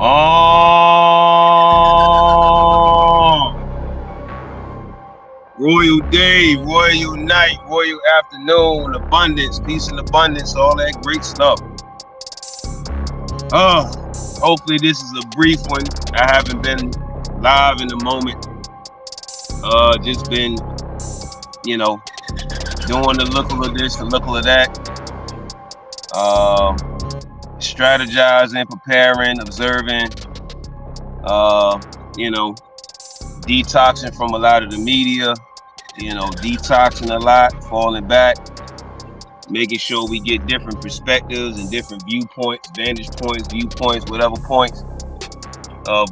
Oh, Royal day, Royal night, Royal afternoon, abundance, peace and abundance, all that great stuff. Hopefully this is a brief one. I haven't been live in the moment. Just been, you know, doing the local of this, the local of that. Strategizing, preparing, observing, you know, detoxing from a lot of the media, detoxing a lot, falling back, making sure we get different perspectives and different viewpoints, vantage points, viewpoints, whatever points of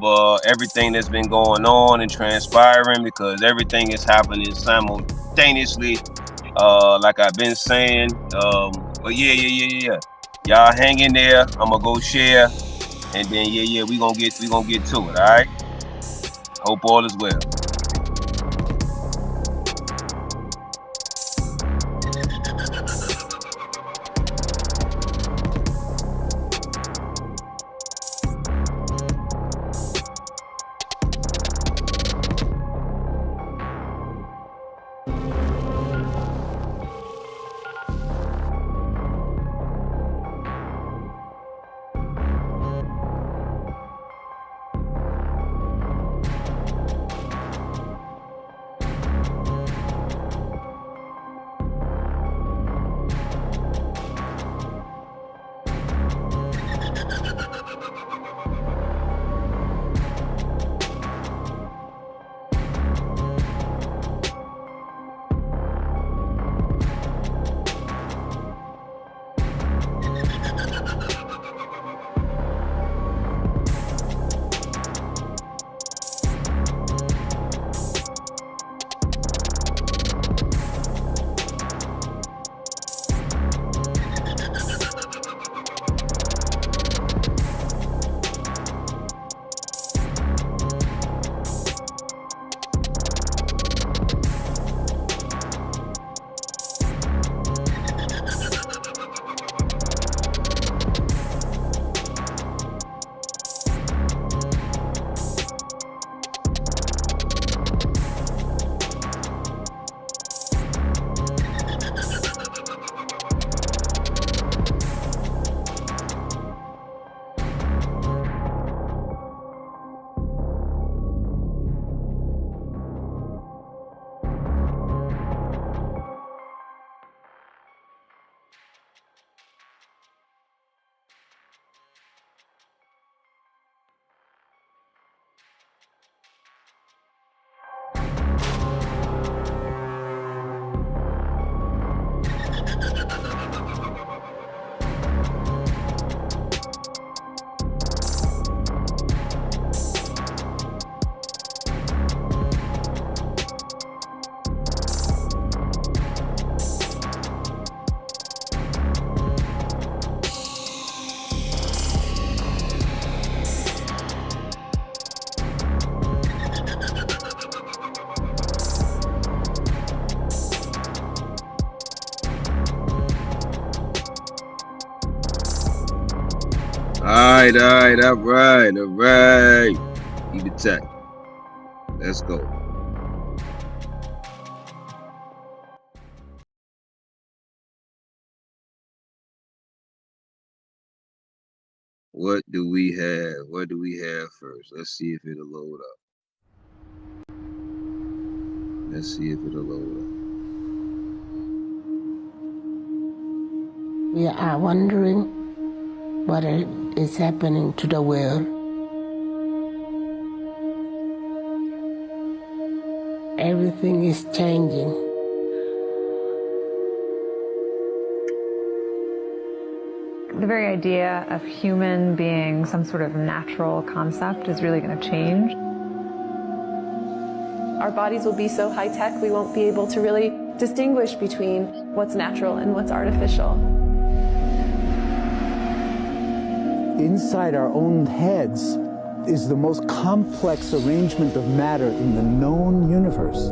everything that's been going on and transpiring, because everything is happening simultaneously, like I've been saying. But yeah. Y'all hang in there. I'm gonna go share, and then we gonna get to it. All right. Hope all is well. All right. Keep it tight. Let's go. What do we have? What do we have first? Let's see if it'll load up. We are wondering what is happening to the world. Everything is changing. The very idea of human being some sort of natural concept is really going to change. Our bodies will be so high-tech, we won't be able to really distinguish between what's natural and what's artificial. Inside our own heads is the most complex arrangement of matter in the known universe.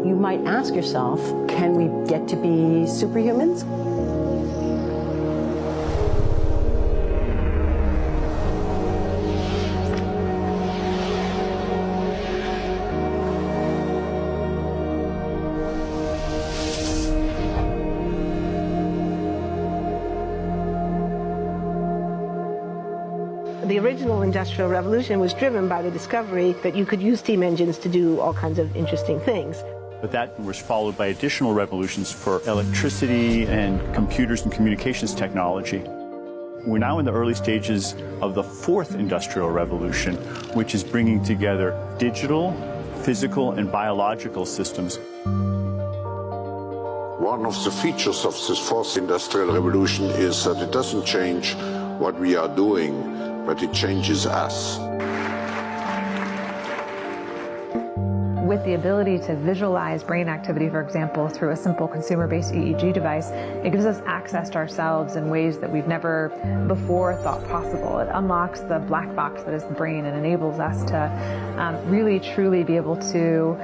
You might ask yourself, can we get to be superhumans? The original Industrial Revolution was driven by the discovery that you could use steam engines to do all kinds of interesting things. But that was followed by additional revolutions for electricity and computers and communications technology. We're now in the early stages of the fourth industrial revolution, which is bringing together digital, physical, and biological systems. One of the features of this fourth industrial revolution is that it doesn't change what we are doing, but it changes us. With the ability to visualize brain activity, for example, through a simple consumer-based EEG device, it gives us access to ourselves in ways that we've never before thought possible. It unlocks the black box that is the brain and enables us to really, truly be able to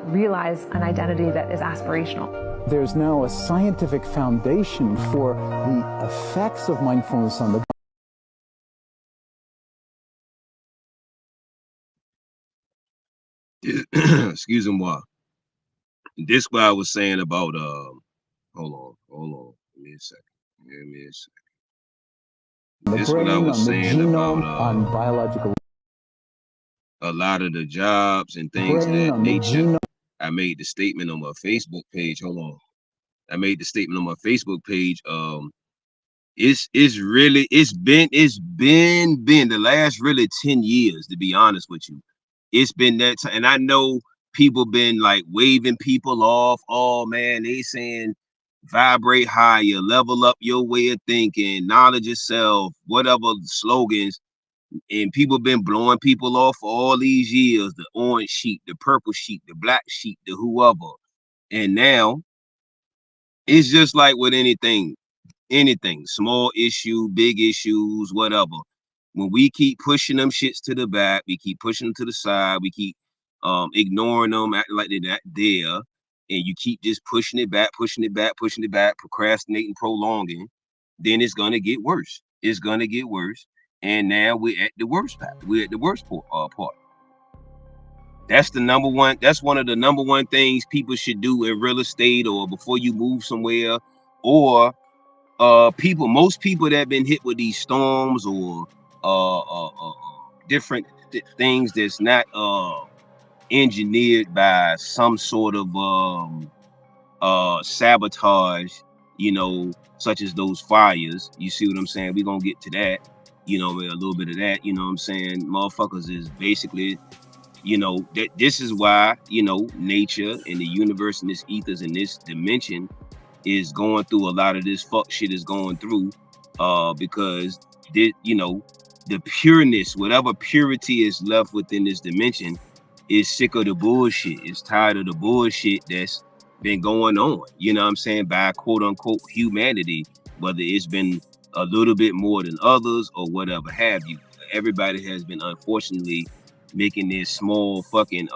realize an identity that is aspirational. There's now a scientific foundation for the effects of mindfulness on the excuse me, this what I was saying about hold on, give me a second. This what I was saying about on biological, a lot of the jobs and things of that nature. I made the statement on my Facebook page. Hold on. I made the statement on my Facebook page. It's been the last really 10 years, to be honest with you. It's been that time, and I know people been like waving people off. Oh man, they saying vibrate higher, level up your way of thinking, knowledge yourself, whatever slogans. And people been blowing people off for all these years, the orange sheet, the purple sheet, the black sheet, the whoever. And now it's just like with anything, small issue, big issues, whatever. When we keep pushing them shits to the back, we keep pushing them to the side, we keep ignoring them, acting like they're not there, and you keep just pushing it back, procrastinating, prolonging, then it's gonna get worse. It's gonna get worse. And now we're at the worst part. We're at the worst part. That's the number one. That's one of the number one things people should do in real estate, or before you move somewhere, or most people that have been hit with these storms or different things that's not engineered by some sort of sabotage, such as those fires. You see what I'm saying? We're gonna get to that. A little bit of that, what I'm saying? Motherfuckers is basically, that this is why, nature and the universe and this ethers and this dimension is going through a lot of this fuck shit is going through, because the pureness, whatever purity is left within this dimension, is sick of the bullshit. It's tired of the bullshit that's been going on, by quote unquote humanity, whether it's been a little bit more than others or whatever have you. Everybody has been unfortunately making this small fucking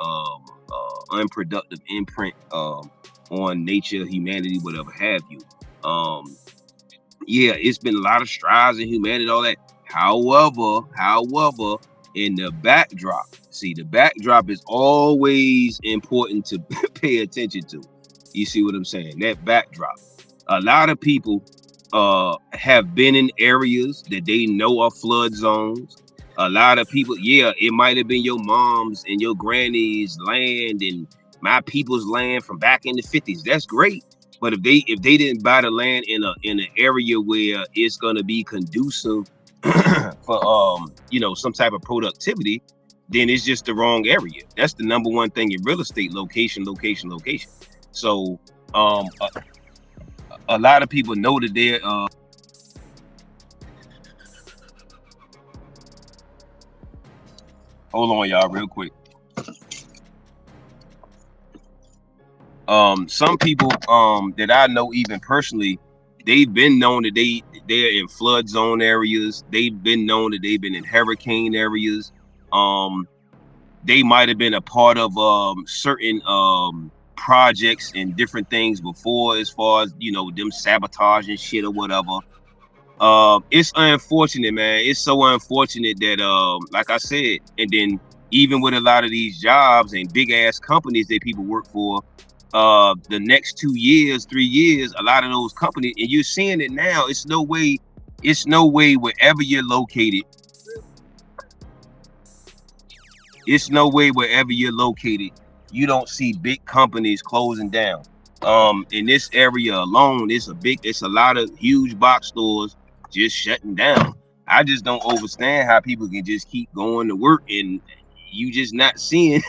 unproductive imprint on nature, humanity, whatever have you. It's been a lot of strides in humanity, all that. However, in the backdrop, the backdrop is always important to pay attention to. You see what I'm saying? That backdrop. A lot of people have been in areas that they know are flood zones. A lot of people, it might have been your mom's and your granny's land and my people's land from back in the 50s. That's great. But if they didn't buy the land in an area where it's gonna be conducive for some type of productivity, then it's just the wrong area. That's the number one thing in real estate: location. So a lot of people know that they're hold on, y'all, real quick. Some people that I know, even personally, they've been known that they're in flood zone areas. They've been known that they've been in hurricane areas. They might have been a part of certain projects and different things before, as far as them sabotaging shit or whatever. It's unfortunate, man. It's so unfortunate that like I said, and then even with a lot of these jobs and big ass companies that people work for, the next 2 years, 3 years, a lot of those companies, and you're seeing it now, it's no way wherever you're located, It's no way wherever you're located, you don't see big companies closing down. In this area alone, it's a lot of huge box stores just shutting down. I just don't understand how people can just keep going to work and you just not seeing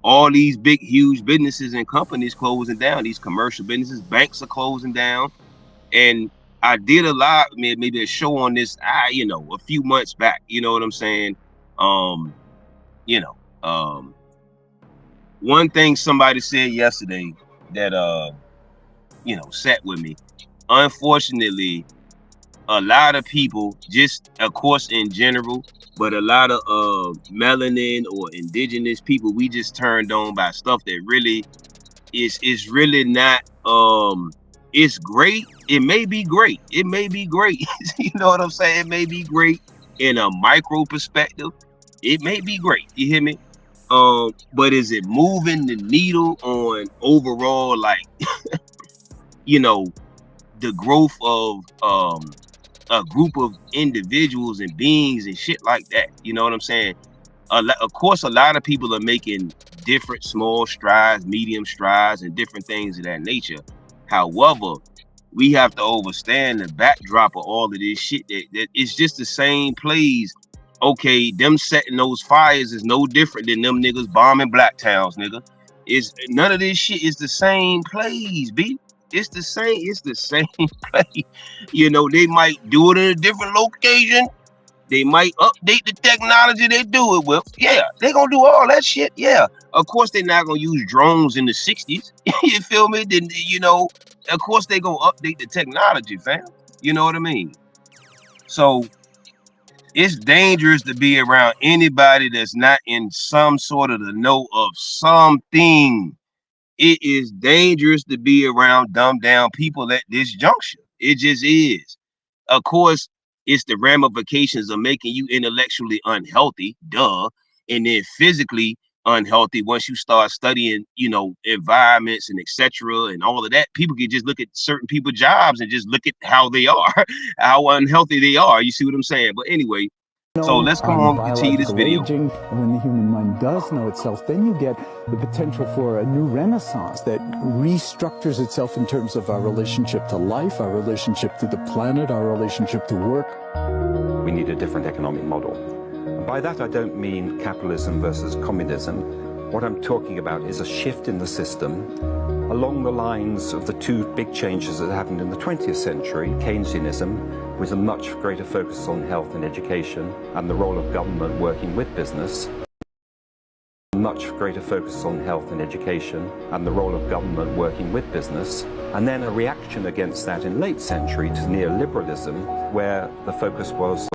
all these big, huge businesses and companies closing down. These commercial businesses, banks are closing down. And I did a lot, maybe a show on this, a few months back. You know what I'm saying? One thing somebody said yesterday that sat with me. Unfortunately, a lot of people, just of course in general, but a lot of melanin or indigenous people, we just turned on by stuff that really is really not it's great. It may be great. It may be great. You know what I'm saying? It may be great in a micro perspective. It may be great. You hear me? But is it moving the needle on overall, like, the growth of a group of individuals and beings and shit like that? You know what I'm saying? Of course, a lot of people are making different small strides, medium strides, and different things of that nature. However, we have to understand the backdrop of all of this shit that it's just the same plays. Okay, them setting those fires is no different than them niggas bombing black towns, nigga. None of this shit is the same plays, B. It's the same play. They might do it in a different location. They might update the technology they do it with. Yeah, they gonna do all that shit. Yeah, of course they're not gonna use drones in the 60s. You feel me? Then of course they gonna update the technology, fam. You know what I mean? So it's dangerous to be around anybody that's not in some sort of the know of something. It is dangerous to be around dumbed down people at this juncture. It just is. Of course, it's the ramifications of making you intellectually unhealthy, duh, and then physically unhealthy once you start studying, environments and etc. and all of that. People can just look at certain people's jobs and just look at how they are, how unhealthy they are. You see what I'm saying? But anyway, so let's come on and continue this video. Aging, and when the human mind does know itself, then you get the potential for a new renaissance that restructures itself in terms of our relationship to life, our relationship to the planet, our relationship to work. We need a different economic model. And by that, I don't mean capitalism versus communism. What I'm talking about is a shift in the system along the lines of the two big changes that happened in the 20th century, Keynesianism, with a much greater focus on health and education and the role of government working with business. Much greater focus on health and education and the role of government working with business. And then a reaction against that in late century to neoliberalism, where the focus was.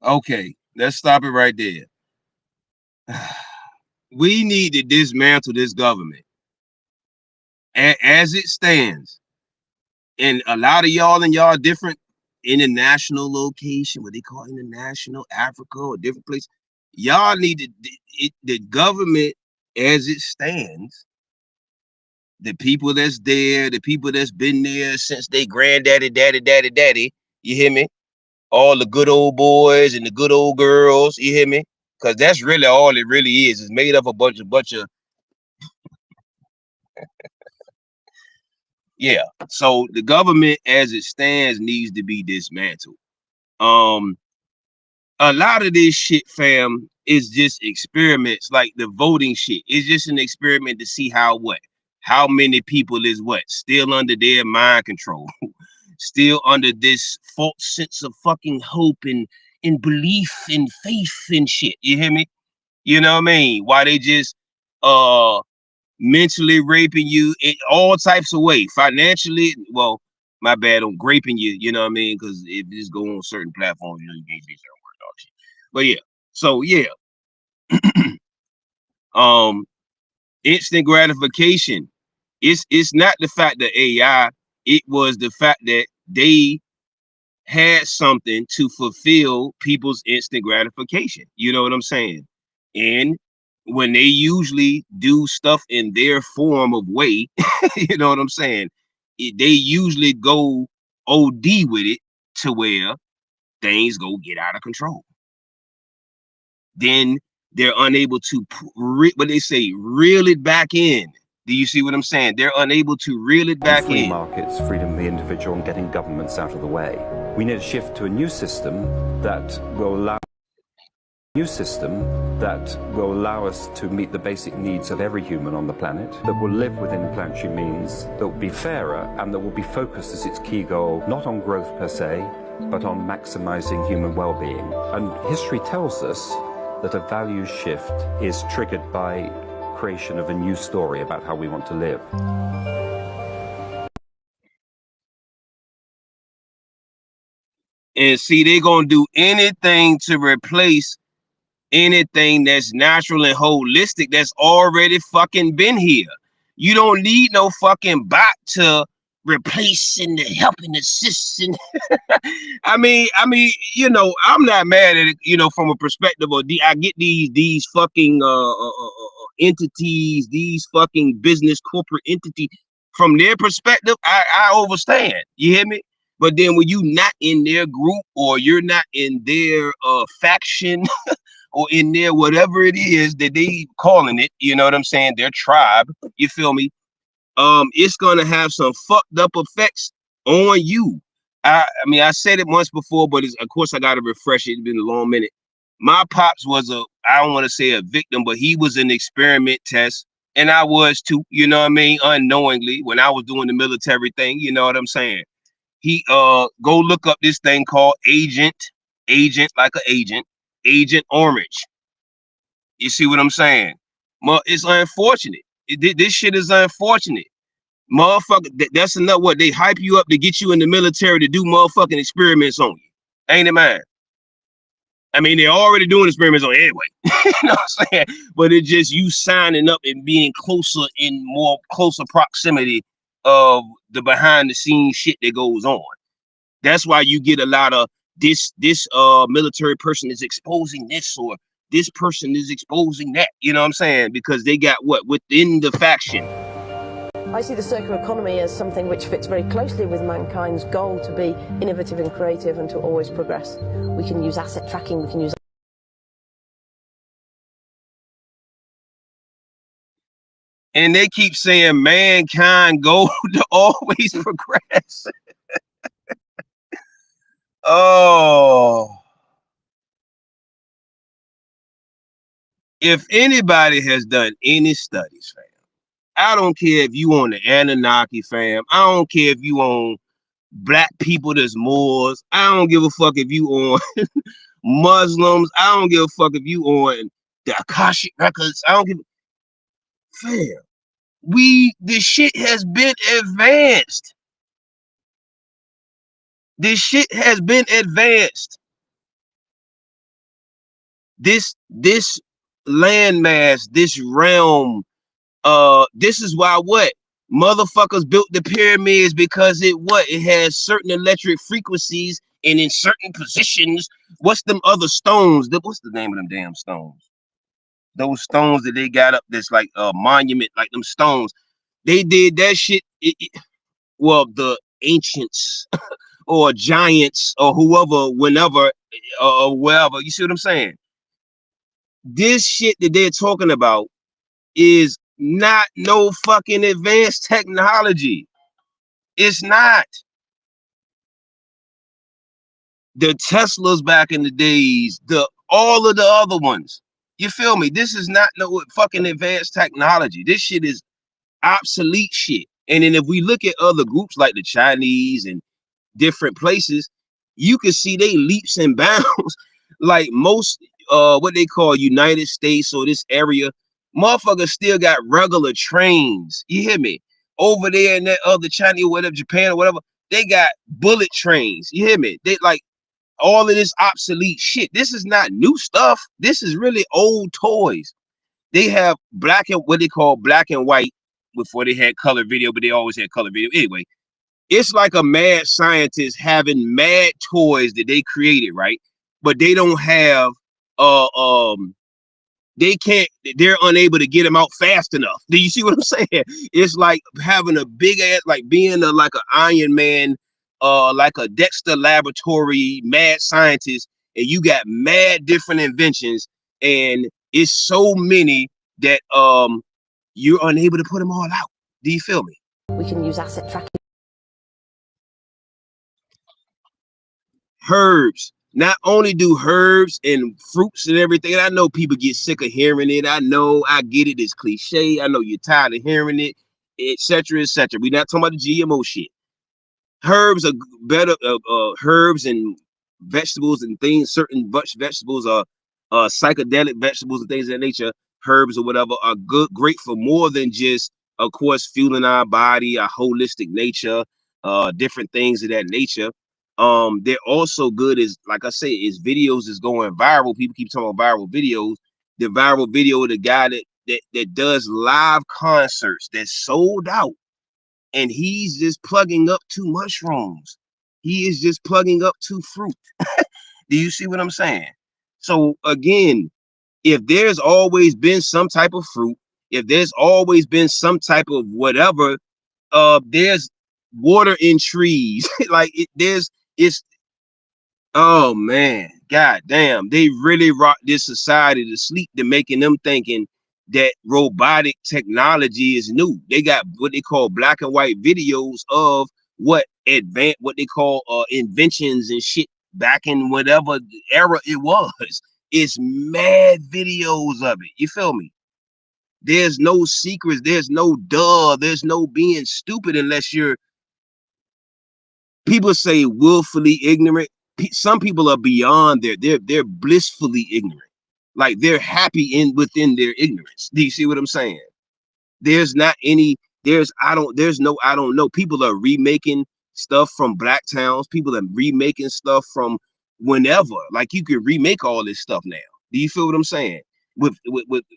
Okay, let's stop it right there. We need to dismantle this government as it stands. And a lot of y'all in y'all different international location, what they call international Africa or different place. Y'all need to, the government as it stands, the people that's there, the people that's been there since they granddaddy, daddy, you hear me? All the good old boys and the good old girls, you hear me? Because that's really all it really is. It's made up a bunch of yeah. So the government as it stands needs to be dismantled. A lot of this shit, fam, is just experiments, like the voting shit. It's just an experiment to see how many people is still under their mind control, still under this false sense of fucking hope and belief and faith and shit. You hear me? You know what I mean? Why they just mentally raping you in all types of ways, financially. Well, my bad on raping you. You know what I mean? Because if this go on certain platforms, you can't say certain words, dog shit. But yeah, so yeah, instant gratification. It's not the fact that AI. It was the fact that they had something to fulfill people's instant gratification. You know what I'm saying? And when they usually do stuff in their form of way, you know what I'm saying? They usually go OD with it to where things go get out of control. Then they're unable to, what they say, reel it back in. Do you see what I'm saying? They're unable to reel it back free in. markets, freedom of the individual, and getting governments out of the way. We need a shift to a new system that will allow us to meet the basic needs of every human on the planet, that will live within planetary means, that will be fairer, and that will be focused as its key goal, not on growth per se, but on maximizing human well-being. And history tells us that a values shift is triggered by creation of a new story about how we want to live. And see, they're gonna do anything to replace anything that's natural and holistic that's already fucking been here. You don't need no fucking bot to replace and to help and assist. And I mean, you know, I'm not mad at it, you know, from a perspective of I get these fucking entities, these fucking business corporate entities, from their perspective, I understand. You hear me? But then when you not in their group, or you're not in their faction, or in their whatever it is that they calling it, you know what I'm saying, their tribe, you feel me? It's gonna have some fucked up effects on you. I mean, I said it once before, but of course I gotta refresh it. It's been a long minute. My pops was I don't want to say a victim, but he was an experiment test, and I was too, you know what I mean, unknowingly, when I was doing the military thing, you know what I'm saying? He go look up this thing called Agent Orange. You see what I'm saying? It's unfortunate. This shit is unfortunate. Motherfucker, that's enough. What, they hype you up to get you in the military to do motherfucking experiments on you. Ain't it, man? I mean, they're already doing experiments on anyway. You know what I'm saying? But it's just you signing up and being more closer proximity of the behind the scenes shit that goes on. That's why you get a lot of this military person is exposing this, or this person is exposing that. You know what I'm saying? Because they got what within the faction. I see the circular economy as something which fits very closely with mankind's goal to be innovative and creative and to always progress. We can use asset tracking, we can use... And they keep saying mankind goal to always progress. Oh. If anybody has done any studies, fam, I don't care if you on the Anunnaki, fam. I don't care if you on black people that's Moors. I don't give a fuck if you on Muslims. I don't give a fuck if you on the Akashic records. I don't give a fam. This shit has been advanced. This shit has been advanced. This landmass, this realm, this is why what motherfuckers built the pyramids, because it has certain electric frequencies, and in certain positions. What's them other stones? What's the name of them damn stones? Those stones that they got up, that's like a monument, like them stones. They did that shit. Well, the ancients or giants or whoever, whenever, or wherever. You see what I'm saying? This shit that they're talking about is not no fucking advanced technology. It's not. The Teslas back in the days, all of the other ones. You feel me? This is not no fucking advanced technology. This shit is obsolete shit. And then if we look at other groups like the Chinese and different places, you can see they leaps and bounds. Like most what they call United States or this area, motherfuckers still got regular trains. You hear me? Over there in that other China or whatever, Japan or whatever, they got bullet trains. You hear me? They like all of this obsolete shit. This is not new stuff. This is really old toys. They have what they call black and white before they had color video, but they always had color video. Anyway, it's like a mad scientist having mad toys that they created, right? But they don't have they're unable to get them out fast enough. Do you see what I'm saying? It's like having a big ass, like being like an Iron Man like a Dexter Laboratory mad scientist, and you got mad different inventions, and it's so many that you're unable to put them all out. Do you feel me? We can use asset tracking. Herbs. Not only do herbs and fruits and everything, and I know people get sick of hearing it. I know, I get it. It's cliche. I know you're tired of hearing it, etc., etc. We're not talking about the GMO shit. Herbs are better. Herbs and vegetables and things. Certain vegetables are psychedelic vegetables and things of that nature. Herbs or whatever are great for more than just, of course, fueling our body, our holistic nature, different things of that nature. They're also good as, like I say, is videos is going viral. People keep talking about viral videos. The viral video of the guy that does live concerts that's sold out, and he's just plugging up to mushrooms. He is just plugging up to fruit. Do you see what I'm saying? So again, if there's always been some type of fruit, if there's always been some type of whatever, there's water in trees. Like it's oh man, god damn, they really rock this society to sleep. They're making them thinking that robotic technology is new. They got what they call black and white videos of what they call inventions and shit back in whatever era it was. It's mad videos of it. You feel me? There's no secrets. There's no there's no being stupid unless you're, people say, willfully ignorant. Some people are beyond they're blissfully ignorant. Like they're happy within their ignorance. Do you see what I'm saying? There's not any, I don't know. People are remaking stuff from black towns. People are remaking stuff from whenever. Like you can remake all this stuff now. Do you feel what I'm saying? With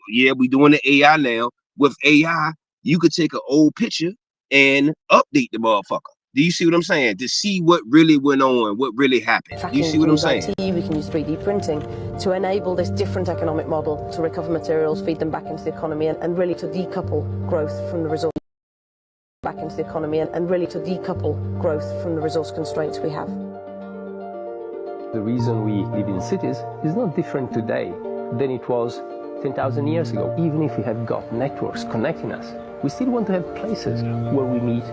yeah, we doing the AI now. With AI, you could take an old picture and update the motherfucker. Do you see what I'm saying? To see what really went on, what really happened. Do you see what I'm saying? We can use 3D printing to enable this different economic model to recover materials, feed them back into the economy, and really to decouple growth from the resource back into the economy, and really to decouple growth from the resource constraints we have. The reason we live in cities is not different today than it was 10,000 years ago. Even if we have got networks connecting us, we still want to have places where we meet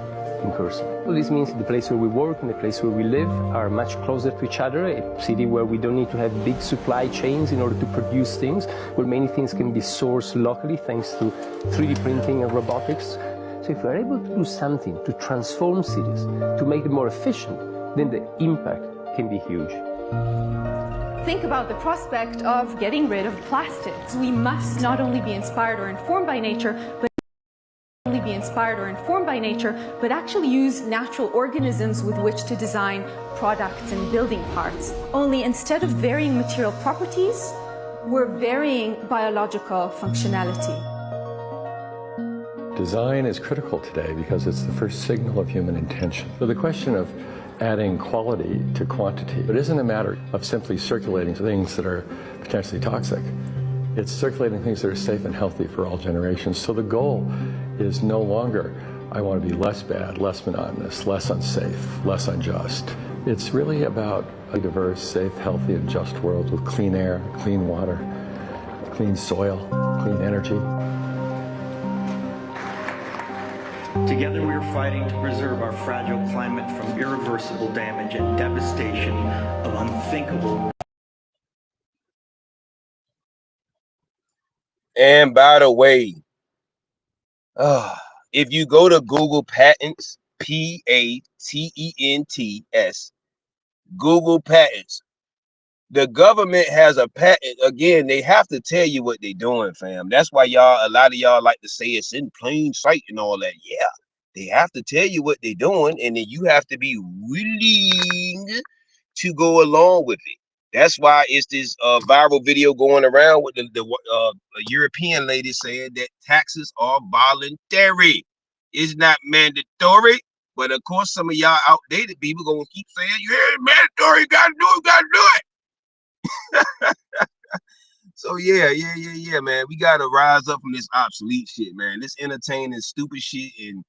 in person. So this means the place where we work and the place where we live are much closer to each other, a city where we don't need to have big supply chains in order to produce things, where many things can be sourced locally thanks to 3D printing and robotics. So if we're able to do something to transform cities, to make them more efficient, then the impact can be huge. Think about the prospect of getting rid of plastics. We must not only be inspired or informed by nature, but actually use natural organisms with which to design products and building parts. Only instead of varying material properties, we're varying biological functionality. Design is critical today because it's the first signal of human intention. So the question of adding quality to quantity, it isn't a matter of simply circulating things that are potentially toxic. It's circulating things that are safe and healthy for all generations. So the goal is no longer, I want to be less bad, less monotonous, less unsafe, less unjust. It's really about a diverse, safe, healthy, and just world with clean air, clean water, clean soil, clean energy. Together we are fighting to preserve our fragile climate from irreversible damage and devastation of unthinkable. And by the way, if you go to Google Patents, Patents, Google Patents, the government has a patent. Again, they have to tell you what they're doing, fam. That's why a lot of y'all like to say it's in plain sight and all that. Yeah, they have to tell you what they're doing, and then you have to be willing to go along with it. That's why it's this viral video going around with the European lady saying that taxes are voluntary. It's not mandatory. But of course, some of y'all outdated people gonna keep saying, yeah, it's mandatory, you gotta do it. So yeah, man. We gotta rise up from this obsolete shit, man. This entertaining stupid shit and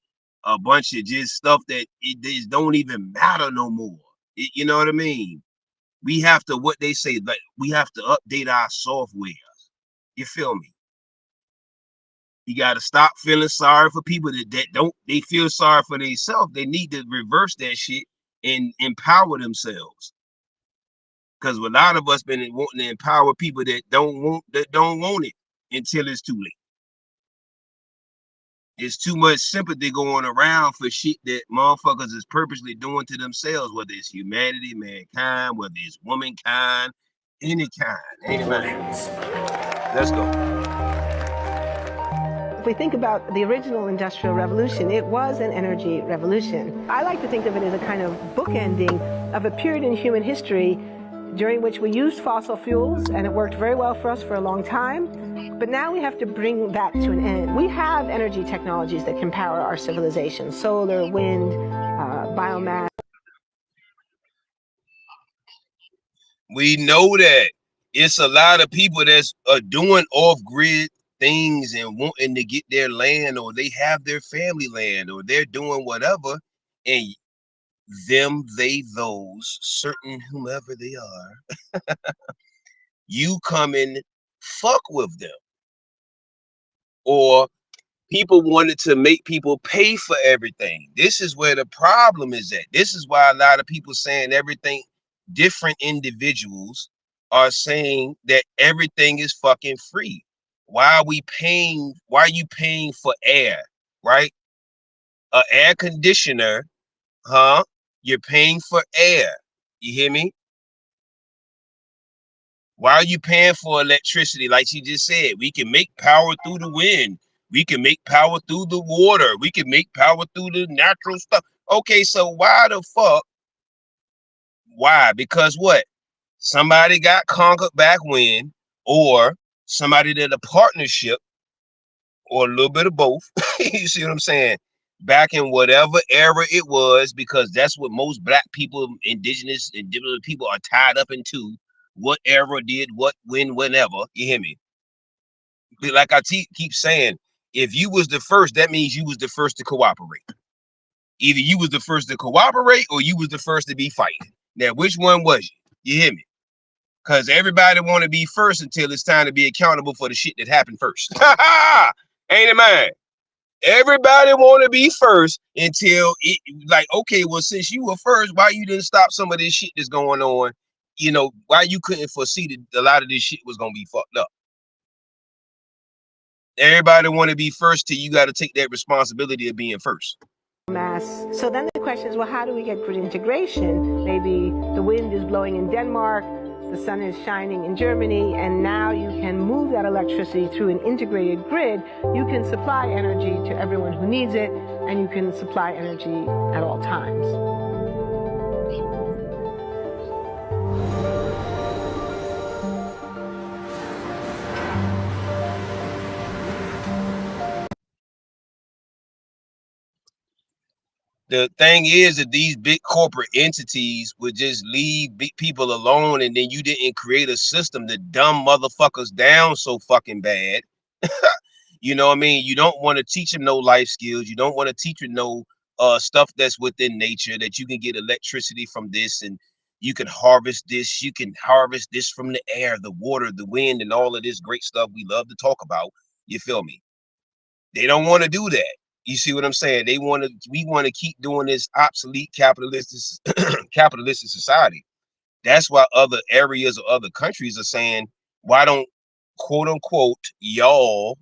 a bunch of just stuff that it just don't even matter no more. You know what I mean? We have to, what they say, like we have to update our software. You feel me? You got to stop feeling sorry for people that don't, they feel sorry for themselves. They need to reverse that shit and empower themselves. Because a lot of us been wanting to empower people that don't want it until it's too late. There's too much sympathy going around for shit that motherfuckers is purposely doing to themselves, whether it's humanity, mankind, whether it's womankind, any kind. Let's go. If we think about the original Industrial Revolution, it was an energy revolution. I like to think of it as a kind of bookending of a period in human history during which we used fossil fuels, and it worked very well for us for a long time. But now we have to bring that to an end. We have energy technologies that can power our civilization: solar, wind, biomass. We know that it's a lot of people that's doing off-grid things and wanting to get their land, or they have their family land, or they're doing whatever, and them, they, those, certain whomever they are, you come and fuck with them. Or people wanted to make people pay for everything. This is where the problem is at. This is why a lot of people saying everything, different individuals are saying that everything is fucking free. Why are we paying? Why are you paying for air, right? An air conditioner, huh? You're paying for air. You hear me? Why are you paying for electricity? Like she just said, we can make power through the wind. We can make power through the water. We can make power through the natural stuff. Okay, so why the fuck? Why? Because what? Somebody got conquered back when, or somebody did a partnership, or a little bit of both. You see what I'm saying? Back in whatever era it was, because that's what most black people, indigenous people are tied up into. What era did what, when, whenever. You hear me? But like I keep saying, if you was the first, that means you was the first to cooperate. Either you was the first to cooperate, or you was the first to be fighting. Now, which one was you? You hear me? Because everybody want to be first until it's time to be accountable for the shit that happened first. Ain't it, man? Everybody want to be first until it, like, okay, well, since you were first, why you didn't stop some of this shit that's going on? You know, why you couldn't foresee that a lot of this shit was going to be fucked up. Everybody want to be first till you got to take that responsibility of being first. Mass. So then the question is, well, how do we get grid integration? Maybe the wind is blowing in Denmark, the sun is shining in Germany, and now you can move that electricity through an integrated grid. You can supply energy to everyone who needs it, and you can supply energy at all times. The thing is that these big corporate entities would just leave big people alone, and then you didn't create a system to dumb motherfuckers down so fucking bad. You know what I mean? You don't want to teach them no life skills. You don't want to teach them no stuff that's within nature, that you can get electricity from this, and you can harvest this. You can harvest this from the air, the water, the wind, and all of this great stuff we love to talk about. You feel me? They don't want to do that. You see what I'm saying? We want to keep doing this obsolete capitalistic society. That's why other areas or other countries are saying, why don't, quote unquote, y'all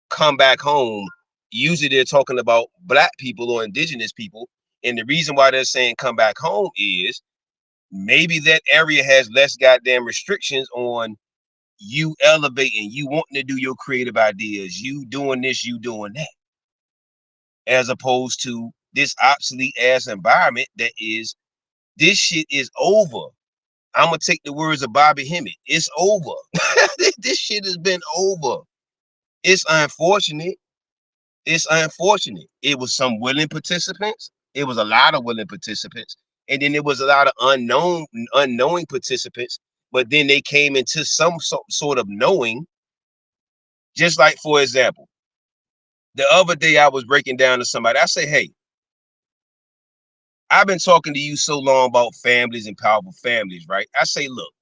come back home? Usually they're talking about black people or indigenous people. And the reason why they're saying come back home is maybe that area has less goddamn restrictions on you elevating, you wanting to do your creative ideas, you doing this, you doing that, as opposed to this obsolete ass environment that is, this shit is over. I'm gonna take the words of Bobby Hemmett. It's over. This shit has been over. It's unfortunate. It's unfortunate. It was some willing participants. It was a lot of willing participants. And then there was a lot of unknowing participants. But then they came into some sort of knowing. Just like, for example, The other day I was breaking down to somebody. I say, hey, I've been talking to you so long about families and powerful families, right? I say, look,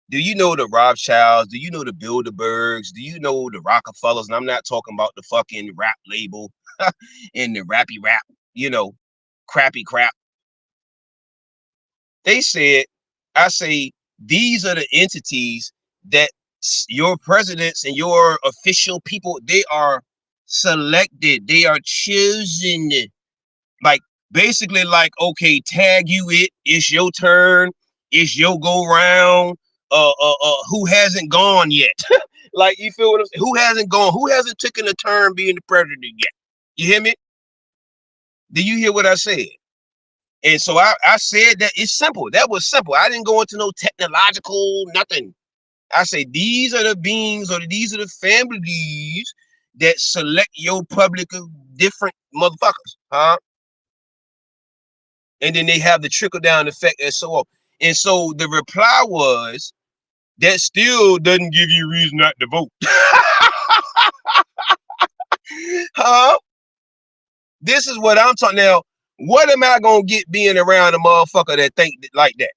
do you know the Rothschilds? Do you know the Bilderbergs? Do you know the Rockefellers? And I'm not talking about the fucking rap label and the rappy rap, you know, crappy crap. They said, I say, these are the entities that your presidents and your official people, they are selected, they are chosen. Like, basically, like, okay, tag you it, it's your turn, it's your go round. Who hasn't gone yet? Like, you feel what I'm saying? Who hasn't gone? Who hasn't taken a turn being the president yet? You hear me? Do you hear what I said? And so I said that it's simple. That was simple. I didn't go into no technological nothing. I say these are the beings, or these are the families that select your public of different motherfuckers, huh? And then they have the trickle down effect and so on. And so the reply was, that still doesn't give you reason not to vote. Huh? This is what I'm talking now. What am I gonna get being around a motherfucker that think like that?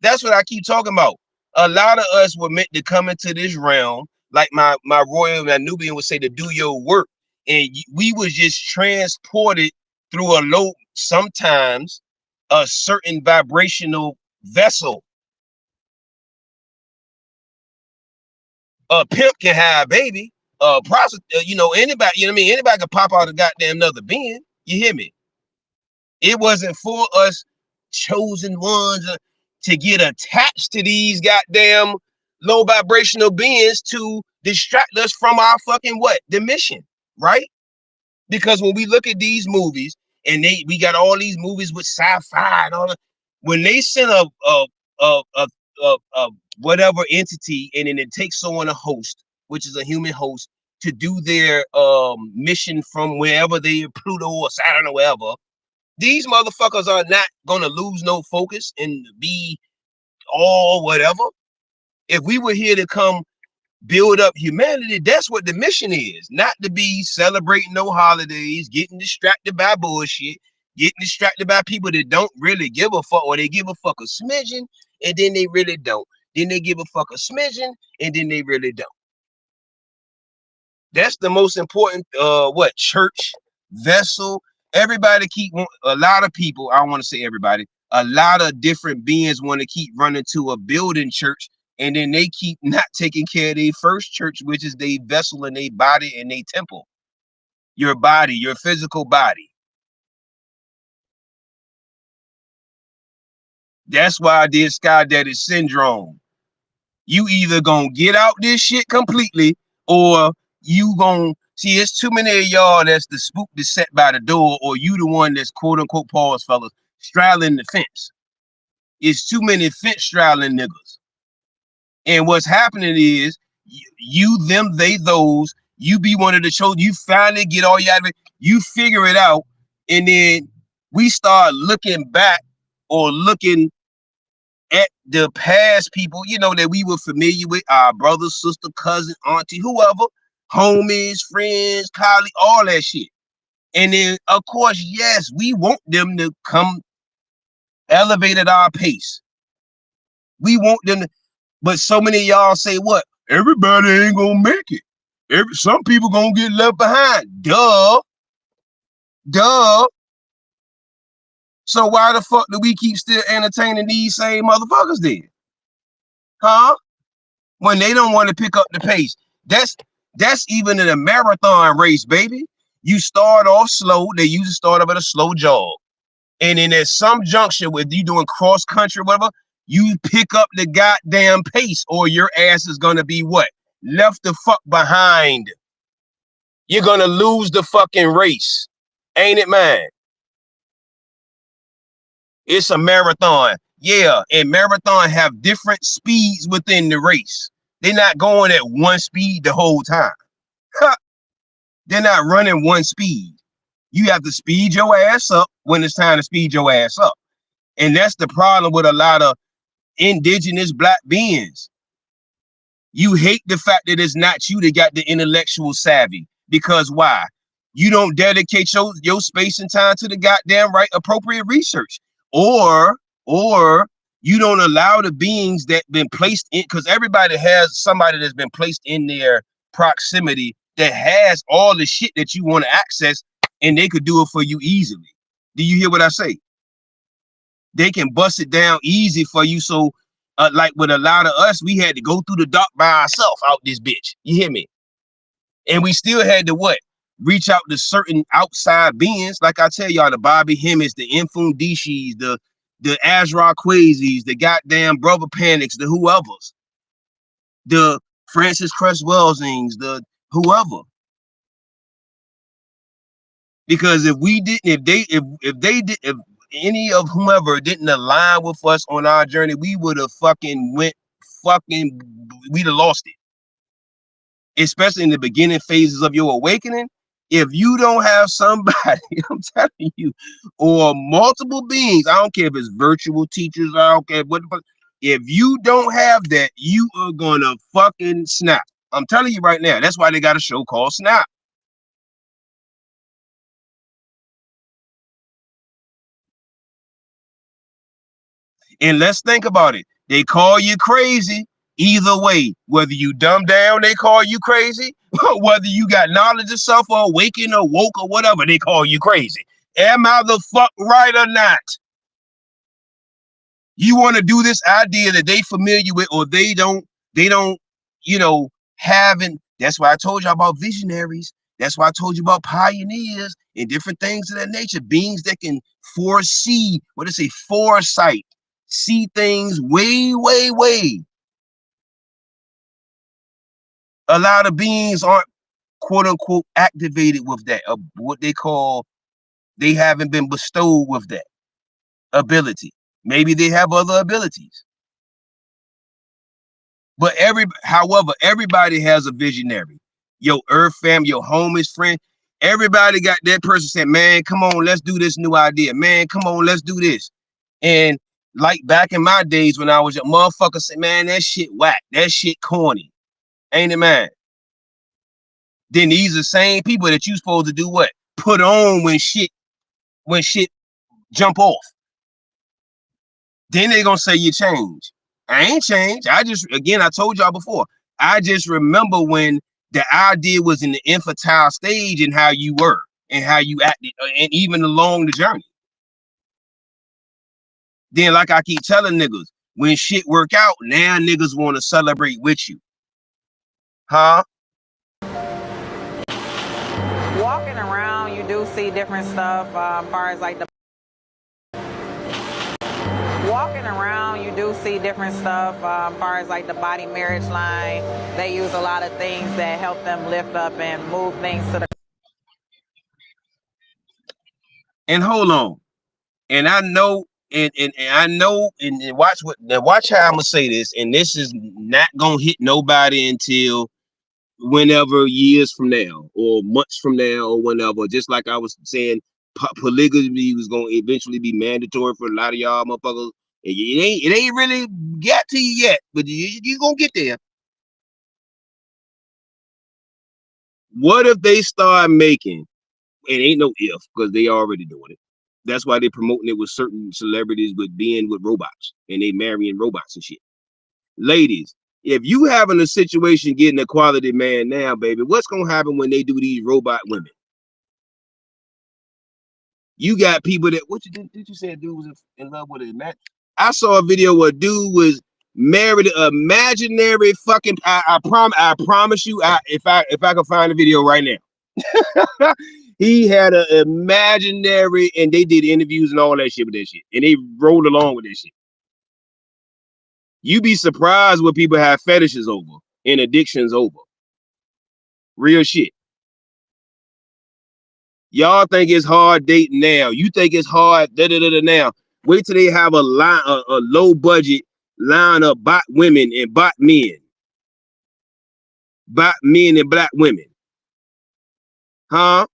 That's what I keep talking about. A lot of us were meant to come into this realm, like my royal Nubian would say, to do your work. And we was just transported through a low, sometimes a certain vibrational vessel. A pimp can have a baby. Prostitute, you know, anybody, you know what I mean? Anybody can pop out a goddamn another being. You hear me? It wasn't for us chosen ones to get attached to these goddamn low vibrational beings to distract us from our fucking what? The mission, right? Because when we look at these movies, and we got all these movies with sci-fi and all that, when they send a whatever entity, and then it takes someone, a host, which is a human host, to do their mission from wherever they, Pluto or Saturn or wherever, these motherfuckers are not gonna lose no focus and be all whatever. If we were here to come build up humanity, that's what the mission is. Not to be celebrating no holidays, getting distracted by bullshit, getting distracted by people that don't really give a fuck, or they give a fuck a smidgen and then they really don't. Then they give a fuck a smidgen and then they really don't. That's the most important church vessel. Everybody keep, a lot of people, I don't want to say everybody, a lot of different beings want to keep running to a building church, and then they keep not taking care of their first church, which is their vessel and their body and their temple. Your body, your physical body. That's why I did Sky Daddy Syndrome. You either gonna get out this shit completely, or you gonna see, it's too many of y'all that's the spook that's set by the door, or you the one that's quote unquote, pause fellas, straddling the fence. It's too many fence straddling niggas. And what's happening is you, them, they, those, you be one of the chosen, you finally get all you out of it, you figure it out, and then we start looking back or looking at the past people, you know, that we were familiar with, our brother, sister, cousin, auntie, whoever, homies, friends, colleagues, all that shit. And then, of course, yes, we want them to come elevate at our pace. We want them to, but so many of y'all say what? Everybody ain't gonna make it. Some people gonna get left behind. Duh. So why the fuck do we keep still entertaining these same motherfuckers then? Huh? When they don't want to pick up the pace. That's even in a marathon race, baby. You start off slow. They usually start off at a slow jog. And then at some junction where you doing cross country, whatever, you pick up the goddamn pace, or your ass is gonna be what? Left the fuck behind. You're gonna lose the fucking race. Ain't it, man? It's a marathon. Yeah, and marathon have different speeds within the race. They're not going at one speed the whole time. They're not running one speed. You have to speed your ass up when it's time to speed your ass up. And that's the problem with a lot of indigenous black beings. You hate the fact that it's not you that got the intellectual savvy. Because why? You don't dedicate your space and time to the goddamn right appropriate research, or you don't allow the beings that been placed in, because everybody has somebody that's been placed in their proximity that has all the shit that you want to access, and they could do it for you easily. Do you hear what I say? They can bust it down easy for you. So like with a lot of us, we had to go through the dark by ourselves out this bitch. You hear me? And we still had to what? Reach out to certain outside beings. Like I tell y'all, the Bobby Hemmings, the Infundishis, the Azra Quasis, the goddamn Brother Panics, the whoever's, the Francis Cress Welsings, the whoever. Because if any of whomever didn't align with us on our journey, we would have we'd have lost it. Especially in the beginning phases of your awakening. If you don't have somebody, I'm telling you, or multiple beings, I don't care if it's virtual teachers, I don't care what, if you don't have that, you are gonna fucking snap. I'm telling you right now. That's why they got a show called Snap. And let's think about it. They call you crazy either way. Whether you dumb down, they call you crazy. Whether you got knowledge of self or awakened or woke or whatever, they call you crazy. Am I the fuck right or not? You want to do this idea that they familiar with, or they don't, you know, haven't. That's why I told you about visionaries. That's why I told you about pioneers and different things of that nature. Beings that can foresee, what they say, foresight. See things way, way, way. A lot of beings aren't quote unquote activated with that, what they call, they haven't been bestowed with that ability. Maybe they have other abilities. But however, everybody has a visionary. Your earth fam, your homies friend, everybody got that person saying, man, come on, let's do this new idea. Man, come on, let's do this. And like back in my days when I was a motherfucker said, man, that shit whack, that shit corny. Ain't it, man? Then these are the same people that you supposed to do what? Put on when shit jump off. Then they gonna say you change. I ain't changed. I told y'all before, I just remember when the idea was in the infantile stage and how you were and how you acted, and even along the journey. Then, like I keep telling niggas, when shit work out, now niggas want to celebrate with you. Huh? Walking around, you do see different stuff, as far as like the body marriage line. They use a lot of things that help them lift up and move things to the. And hold on. And I know, and watch how I'm gonna say this, and this is not gonna hit nobody until whenever, years from now or months from now or whenever. Just like I was saying, polygamy was gonna eventually be mandatory for a lot of y'all motherfuckers. It ain't really got to you yet, but you gonna get there. What if they start making, it ain't no if, because they already doing it. That's why they promoting it with certain celebrities with being with robots, and they marrying robots and shit. Ladies, if you having a situation getting a quality man now, baby, what's gonna happen when they do these robot women? You got people that, what did you say a dude was in love with a man? I saw a video where a dude was married an imaginary fucking, I promise you, if I could find the video right now. He had an imaginary, and they did interviews and all that shit with that shit, and they rolled along with that shit. You be surprised what people have fetishes over and addictions over. Real shit. Y'all think it's hard dating now. You think it's hard now. Wait till they have a low budget line of bot women and bot men. Bot men and black women. Huh?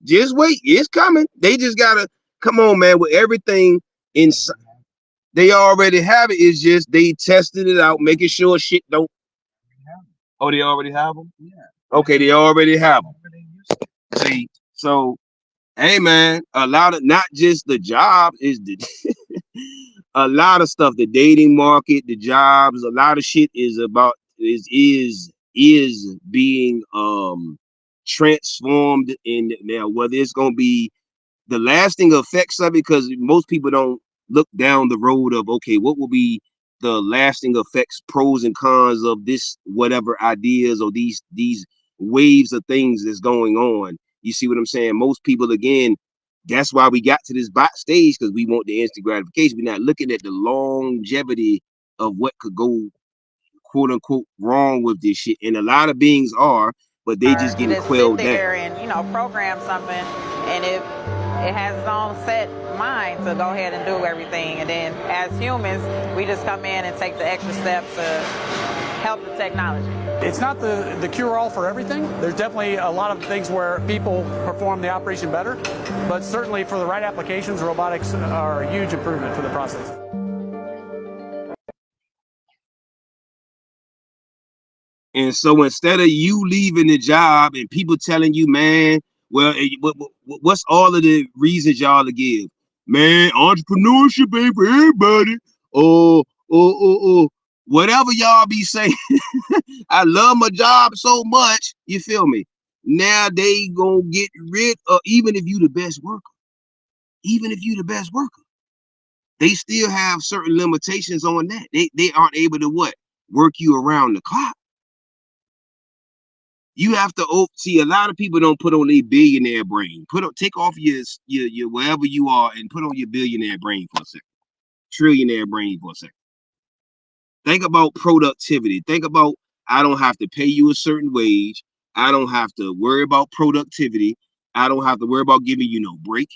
Just wait. It's coming. They just gotta come on, man, with everything inside. They already have it. It's just they tested it out, making sure shit don't. Oh, they already have them? Yeah. Okay, they already have them. See, so hey man, a lot of not just the jobs is the a lot of stuff, the dating market, the jobs, a lot of shit is about is being transformed in now, whether it's gonna be the lasting effects of it, because most people don't look down the road of, okay, what will be the lasting effects, pros and cons of this, whatever ideas or these waves of things that's going on. You see what I'm saying? Most people, again, that's why we got to this bot stage, because we want the instant gratification. We're not looking at the longevity of what could go, quote unquote, wrong with this shit. And a lot of beings are, but they just getting quelled down. And, you know, program something, and it has its own set mind to go ahead and do everything. And then as humans, we just come in and take the extra steps to help the technology. It's not the cure-all for everything. There's definitely a lot of things where people perform the operation better, but certainly for the right applications, robotics are a huge improvement for the process. And so instead of you leaving the job and people telling you, man, well, what's all of the reasons y'all to give? Man, entrepreneurship ain't for everybody. Or whatever y'all be saying. I love my job so much. You feel me? Now they gonna get rid of, even if you the best worker, they still have certain limitations on that. They aren't able to what? Work you around the clock. You have to see, a lot of people don't put on their billionaire brain. Take off your wherever you are and put on your billionaire brain for a second. Trillionaire brain for a second. Think about productivity. Think about, I don't have to pay you a certain wage. I don't have to worry about productivity. I don't have to worry about giving you no break.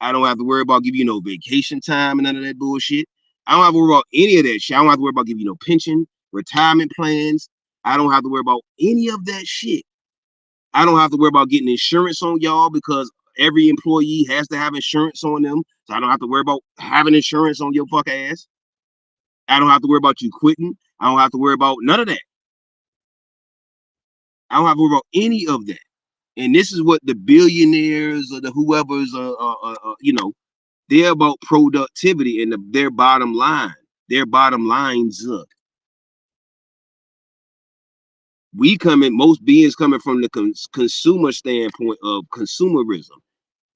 I don't have to worry about giving you no vacation time and none of that bullshit. I don't have to worry about any of that shit. I don't have to worry about giving you no pension, retirement plans. I don't have to worry about any of that shit. I don't have to worry about getting insurance on y'all, because every employee has to have insurance on them. So I don't have to worry about having insurance on your fuck ass. I don't have to worry about you quitting. I don't have to worry about none of that. I don't have to worry about any of that. And this is what the billionaires or the whoever's, you know, they're about productivity and their bottom line. Their bottom lines up. We come in, most beings coming from the consumer standpoint of consumerism,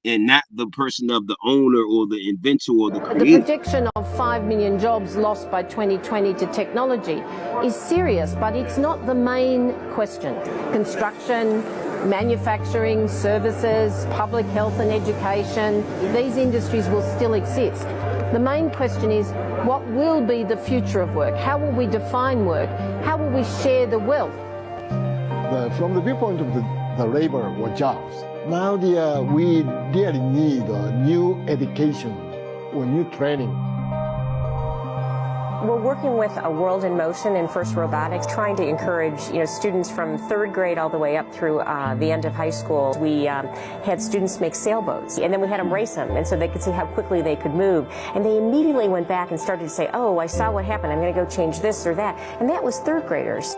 and not the person of the owner or the inventor or the creator. The projection of 5 million jobs lost by 2020 to technology is serious, but it's not the main question. Construction, manufacturing, services, public health and education, these industries will still exist. The main question is, what will be the future of work? How will we define work? How will we share the wealth? From the viewpoint of the labor or jobs, now we really need new education or new training. We're working with a World in Motion and First Robotics, trying to encourage students from 3rd grade all the way up through the end of high school. We had students make sailboats, and then we had them race them, and so they could see how quickly they could move. And they immediately went back and started to say, oh, I saw what happened, I'm going to go change this or that. And that was 3rd graders.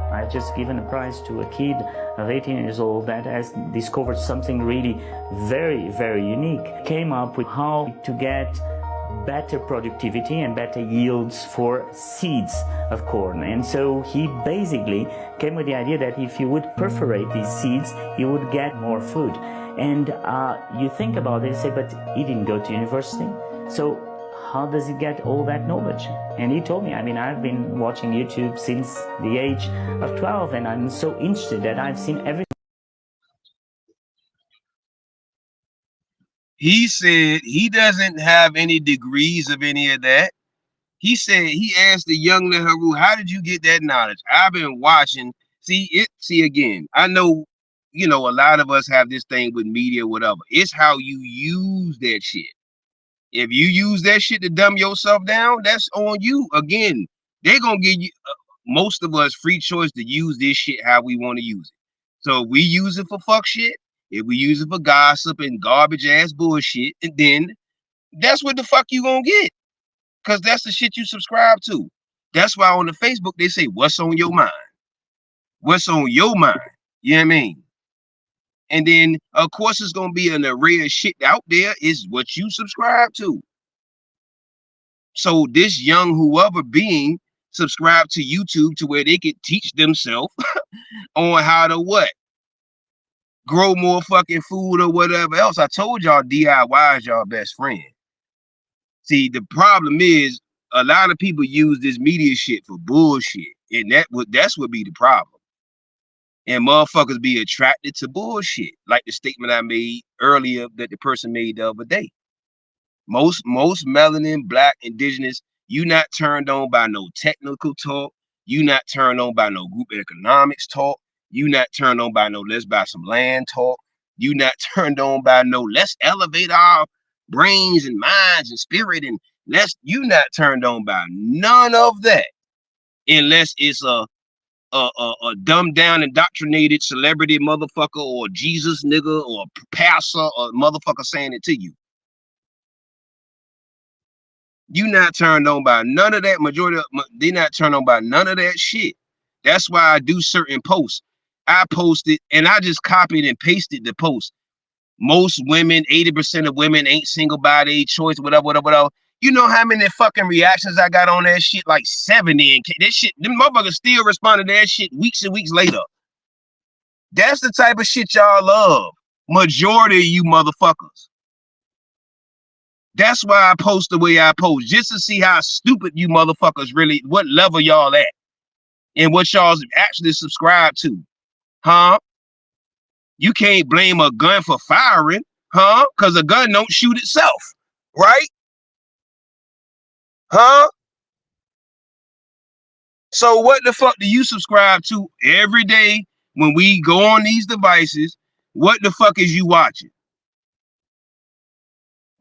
I just given a prize to a kid of 18 years old that has discovered something really very, very unique. Came up with how to get better productivity and better yields for seeds of corn. And so he basically came with the idea that if you would perforate these seeds, you would get more food. And you think about it and say, but he didn't go to university. So how does he get all that knowledge? And he told me, I mean, I've been watching YouTube since the age of 12, and I'm so interested that I've seen everything. He said he doesn't have any degrees of any of that. He said, he asked the young Nehru, how did you get that knowledge? I've been watching. See, again, I know, you know, a lot of us have this thing with media, whatever. It's how you use that shit. If you use that shit to dumb yourself down, that's on you. Again, they're going to give you, most of us, free choice to use this shit how we want to use it. So if we use it for fuck shit, if we use it for gossip and garbage ass bullshit, and then that's what the fuck you going to get. Because that's the shit you subscribe to. That's why on the Facebook, they say, what's on your mind? what's on your mind. You know what I mean? And then, of course, it's going to be an array of shit out there is what you subscribe to. So this young whoever being subscribed to YouTube to where they could teach themselves on how to what? Grow more fucking food or whatever else. I told y'all DIY is y'all best friend. See, the problem is a lot of people use this media shit for bullshit. And that's what be the problem. And motherfuckers be attracted to bullshit, like the statement I made earlier that the person made the other day. Most melanin, black, indigenous, you not turned on by no technical talk. You not turned on by no group economics talk. You not turned on by no let's buy some land talk. You not turned on by no let's elevate our brains and minds and spirit and you not turned on by none of that, unless it's a dumbed down, indoctrinated celebrity motherfucker or Jesus nigga or pastor or motherfucker saying it to you. You not turned on by none of that. Majority of they not turned on by none of that shit. That's why I do certain posts. I posted and I just copied and pasted the post. Most women, 80% of women ain't single by their choice, whatever. You know how many fucking reactions I got on that shit? Like 70. And that shit, them motherfuckers still responded to that shit weeks and weeks later. That's the type of shit y'all love. Majority of you motherfuckers. That's why I post the way I post, just to see how stupid you motherfuckers really, what level y'all at, and what y'all's actually subscribe to. Huh? You can't blame a gun for firing, huh? Because a gun don't shoot itself, right? Huh? So what the fuck do you subscribe to every day when we go on these devices? What the fuck is you watching?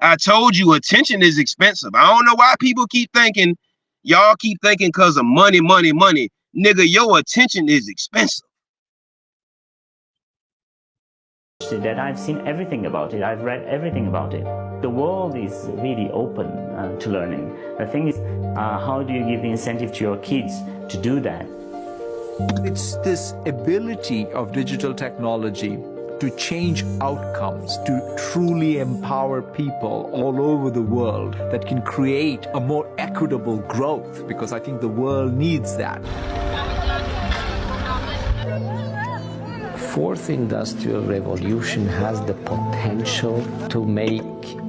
I told you attention is expensive. I don't know why people keep thinking, y'all keep thinking because of money. Nigga, your attention is expensive. That I've seen everything about it. I've read everything about it. The world is really open to learning. The thing is, how do you give the incentive to your kids to do that? It's this ability of digital technology to change outcomes, to truly empower people all over the world that can create a more equitable growth, because I think the world needs that. Fourth industrial revolution has the potential to make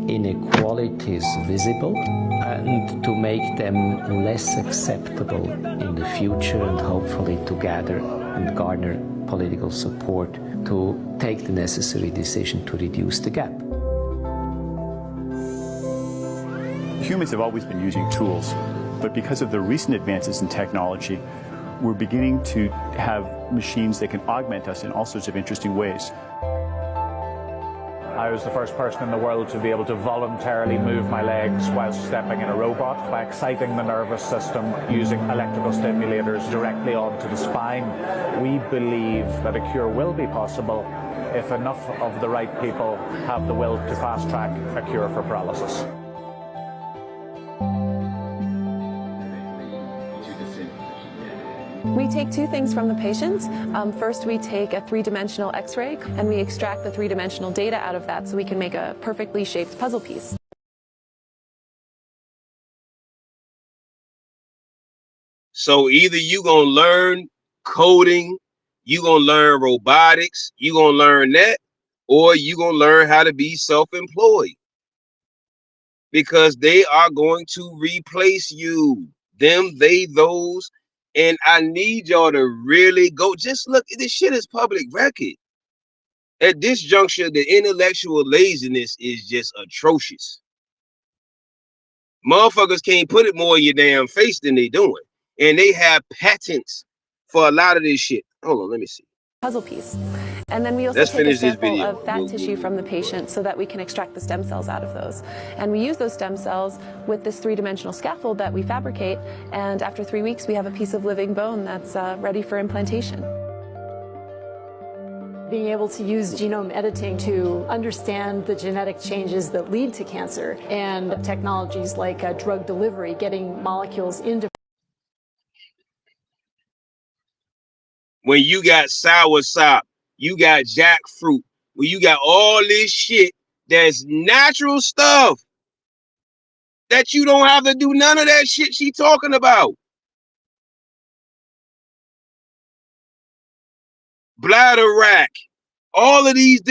inequalities visible and to make them less acceptable in the future, and hopefully to gather and garner political support to take the necessary decision to reduce the gap. Humans have always been using tools, but because of the recent advances in technology, we're beginning to have machines that can augment us in all sorts of interesting ways. I was the first person in the world to be able to voluntarily move my legs while stepping in a robot by exciting the nervous system using electrical stimulators directly onto the spine. We believe that a cure will be possible if enough of the right people have the will to fast-track a cure for paralysis. We take two things from the patient. First, we take a three-dimensional X-ray and we extract the three-dimensional data out of that so we can make a perfectly shaped puzzle piece. So either you gonna learn coding, you gonna learn robotics, you gonna learn that, or you gonna learn how to be self-employed. Because they are going to replace you. Them, they, those. And I need y'all to really go. Just look, this shit is public record. At this juncture, the intellectual laziness is just atrocious. Motherfuckers can't put it more in your damn face than they doing. And they have patents for a lot of this shit. Hold on, let me see. Puzzle piece. And then we also take a sample of fat tissue from the patient so that we can extract the stem cells out of those. And we use those stem cells with this three-dimensional scaffold that we fabricate. And after 3 weeks, we have a piece of living bone that's ready for implantation. Being able to use genome editing to understand the genetic changes that lead to cancer, and technologies like drug delivery, getting molecules into when you got soursop, you got jackfruit, when you got all this shit that's natural stuff that you don't have to do none of that shit she talking about. Bladder rack, all of these,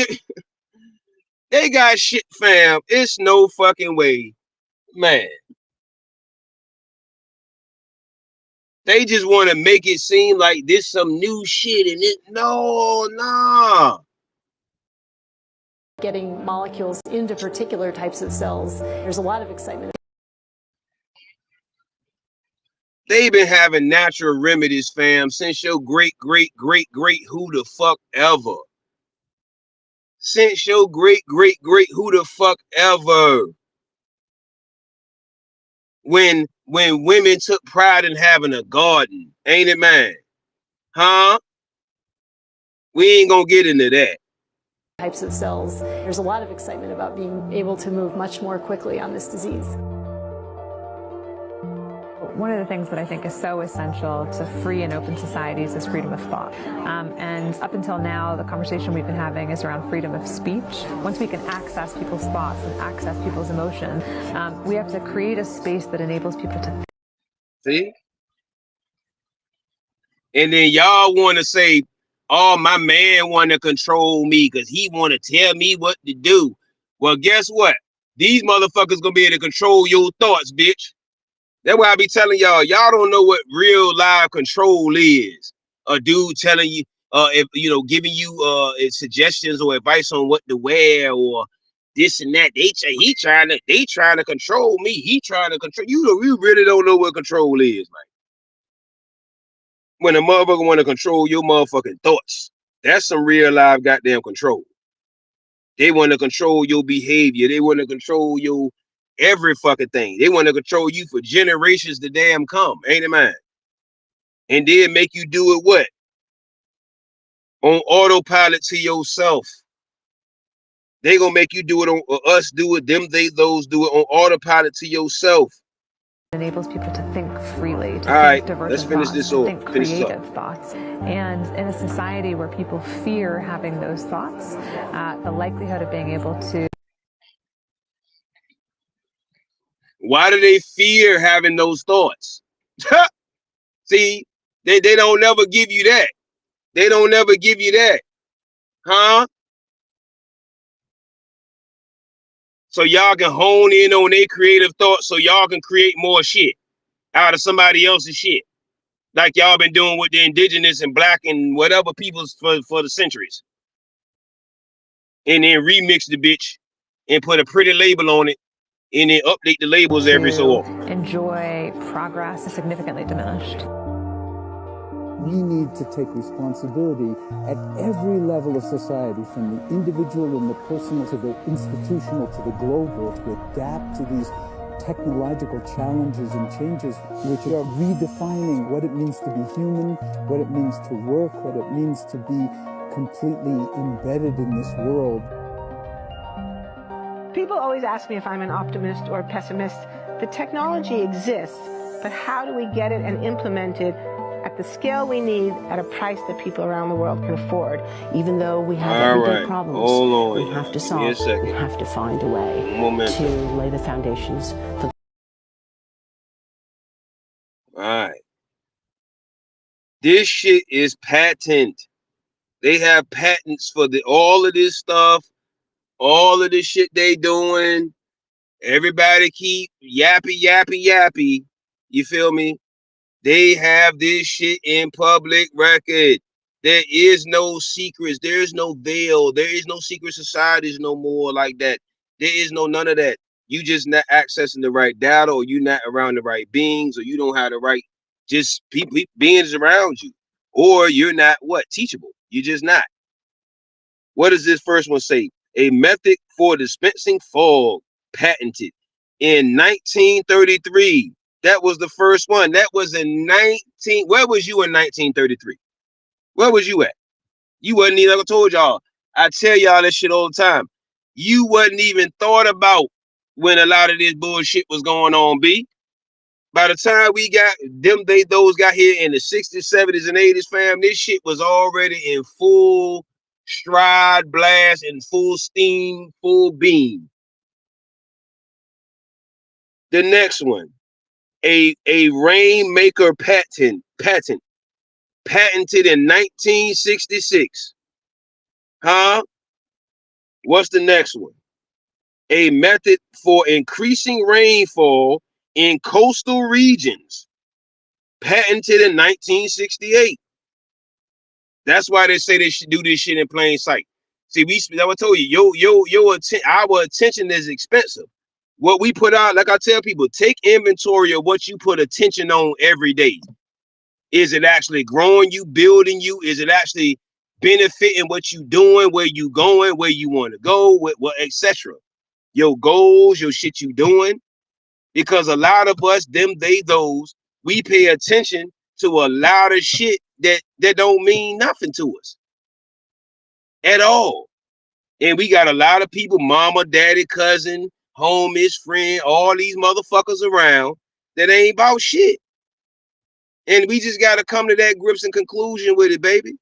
they got shit, fam. It's no fucking way, man. They just want to make it seem like this some new shit, and it nah. Getting molecules into particular types of cells, there's a lot of excitement. They've been having natural remedies, fam, since your great who the fuck ever. Since your great who the fuck ever. When women took pride in having a garden, ain't it, man? Huh? We ain't gonna get into that. Types of cells, there's a lot of excitement about being able to move much more quickly on this disease. One of the things that I think is so essential to free and open societies is freedom of thought. And up until now, the conversation we've been having is around freedom of speech. Once we can access people's thoughts and access people's emotions, we have to create a space that enables people to think. See? And then y'all want to say, oh, my man want to control me because he want to tell me what to do. Well, guess what? These motherfuckers gonna be able to control your thoughts, bitch. That's why I be telling y'all don't know what real live control is. A dude telling you, if you know, giving you suggestions or advice on what to wear or this and that. They trying to control me. He trying to control you. You really don't know what control is, man. When a motherfucker want to control your motherfucking thoughts, that's some real live goddamn control. They want to control your behavior. They want to control your every fucking thing. They want to control you for generations to damn come, ain't it, man? And then make you do it what? On autopilot to yourself. They gonna make you do it on us do it, them, they, those do it on autopilot to yourself. It enables people to think freely, to all think right, divergent let's finish thoughts, this to off. think creative thoughts. And in a society where people fear having those thoughts, the likelihood of being able to. Why do they fear having those thoughts? See, they don't never give you that. They don't never give you that. Huh? So y'all can hone in on their creative thoughts so y'all can create more shit out of somebody else's shit. Like y'all been doing with the indigenous and black and whatever peoples for the centuries. And then remix the bitch and put a pretty label on it and then update the labels every so often. Enjoy progress is significantly diminished. We need to take responsibility at every level of society, from the individual and the personal to the institutional to the global, to adapt to these technological challenges and changes, which are redefining what it means to be human, what it means to work, what it means to be completely embedded in this world. People always ask me if I'm an optimist or a pessimist. The technology exists, but how do we get it and implement it at the scale we need at a price that people around the world can afford? Even though we have everyday problems, we have to solve, we have to find a way to lay the foundations for. All right. This shit is patent. They have patents for all of this stuff, all of this shit they doing. Everybody keep yappy. You feel me? They have this shit in public record. There is no secrets. There is no veil. There is no secret societies no more like that. There is none of that. You just not accessing the right data, or you not around the right beings, or you don't have the right just people beings around you, or you're not teachable. You're just not. What does this first one say? A method for dispensing fog, patented in 1933. That was the first one. That was in where was you in 1933? Where was you at? You wasn't even, like I told y'all, I tell y'all this shit all the time. You wasn't even thought about when a lot of this bullshit was going on, B. By the time we got those got here in the 60s, 70s, and 80s, fam, this shit was already in full stride, blast, and full steam, full beam. The next one, a rainmaker patent patented in 1966. Huh? What's the next one? A method for increasing rainfall in coastal regions, patented in 1968. That's why they say they should do this shit in plain sight. See, I told you, our attention is expensive. What we put out, like I tell people, take inventory of what you put attention on every day. Is it actually growing you, building you? Is it actually benefiting what you doing, where you going, where you want to go, etc. Your goals, your shit you doing. Because a lot of us, those, we pay attention to a lot of shit that don't mean nothing to us at all. And we got a lot of people, mama, daddy, cousin, homies, friend, all these motherfuckers around that ain't about shit. And we just got to come to that grips and conclusion with it, baby.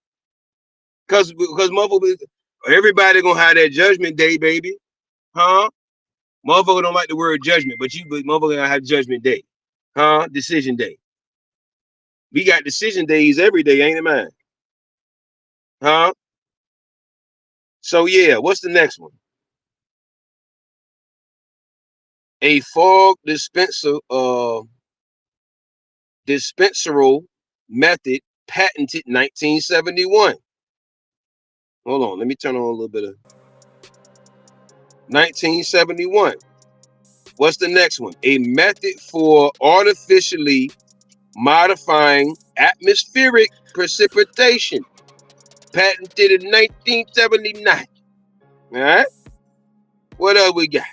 Because motherfuckers, everybody gonna have that judgment day, baby. Huh? Motherfucker don't like the word judgment, but motherfucker gonna have judgment day. Huh? Decision day. We got decision days every day, ain't it, man? Huh? So yeah, what's the next one? A fog dispensarial method, patented 1971. Hold on, let me turn on a little bit of 1971. What's the next one? A method for artificially modifying atmospheric precipitation, patented in 1979. All right. What else we got?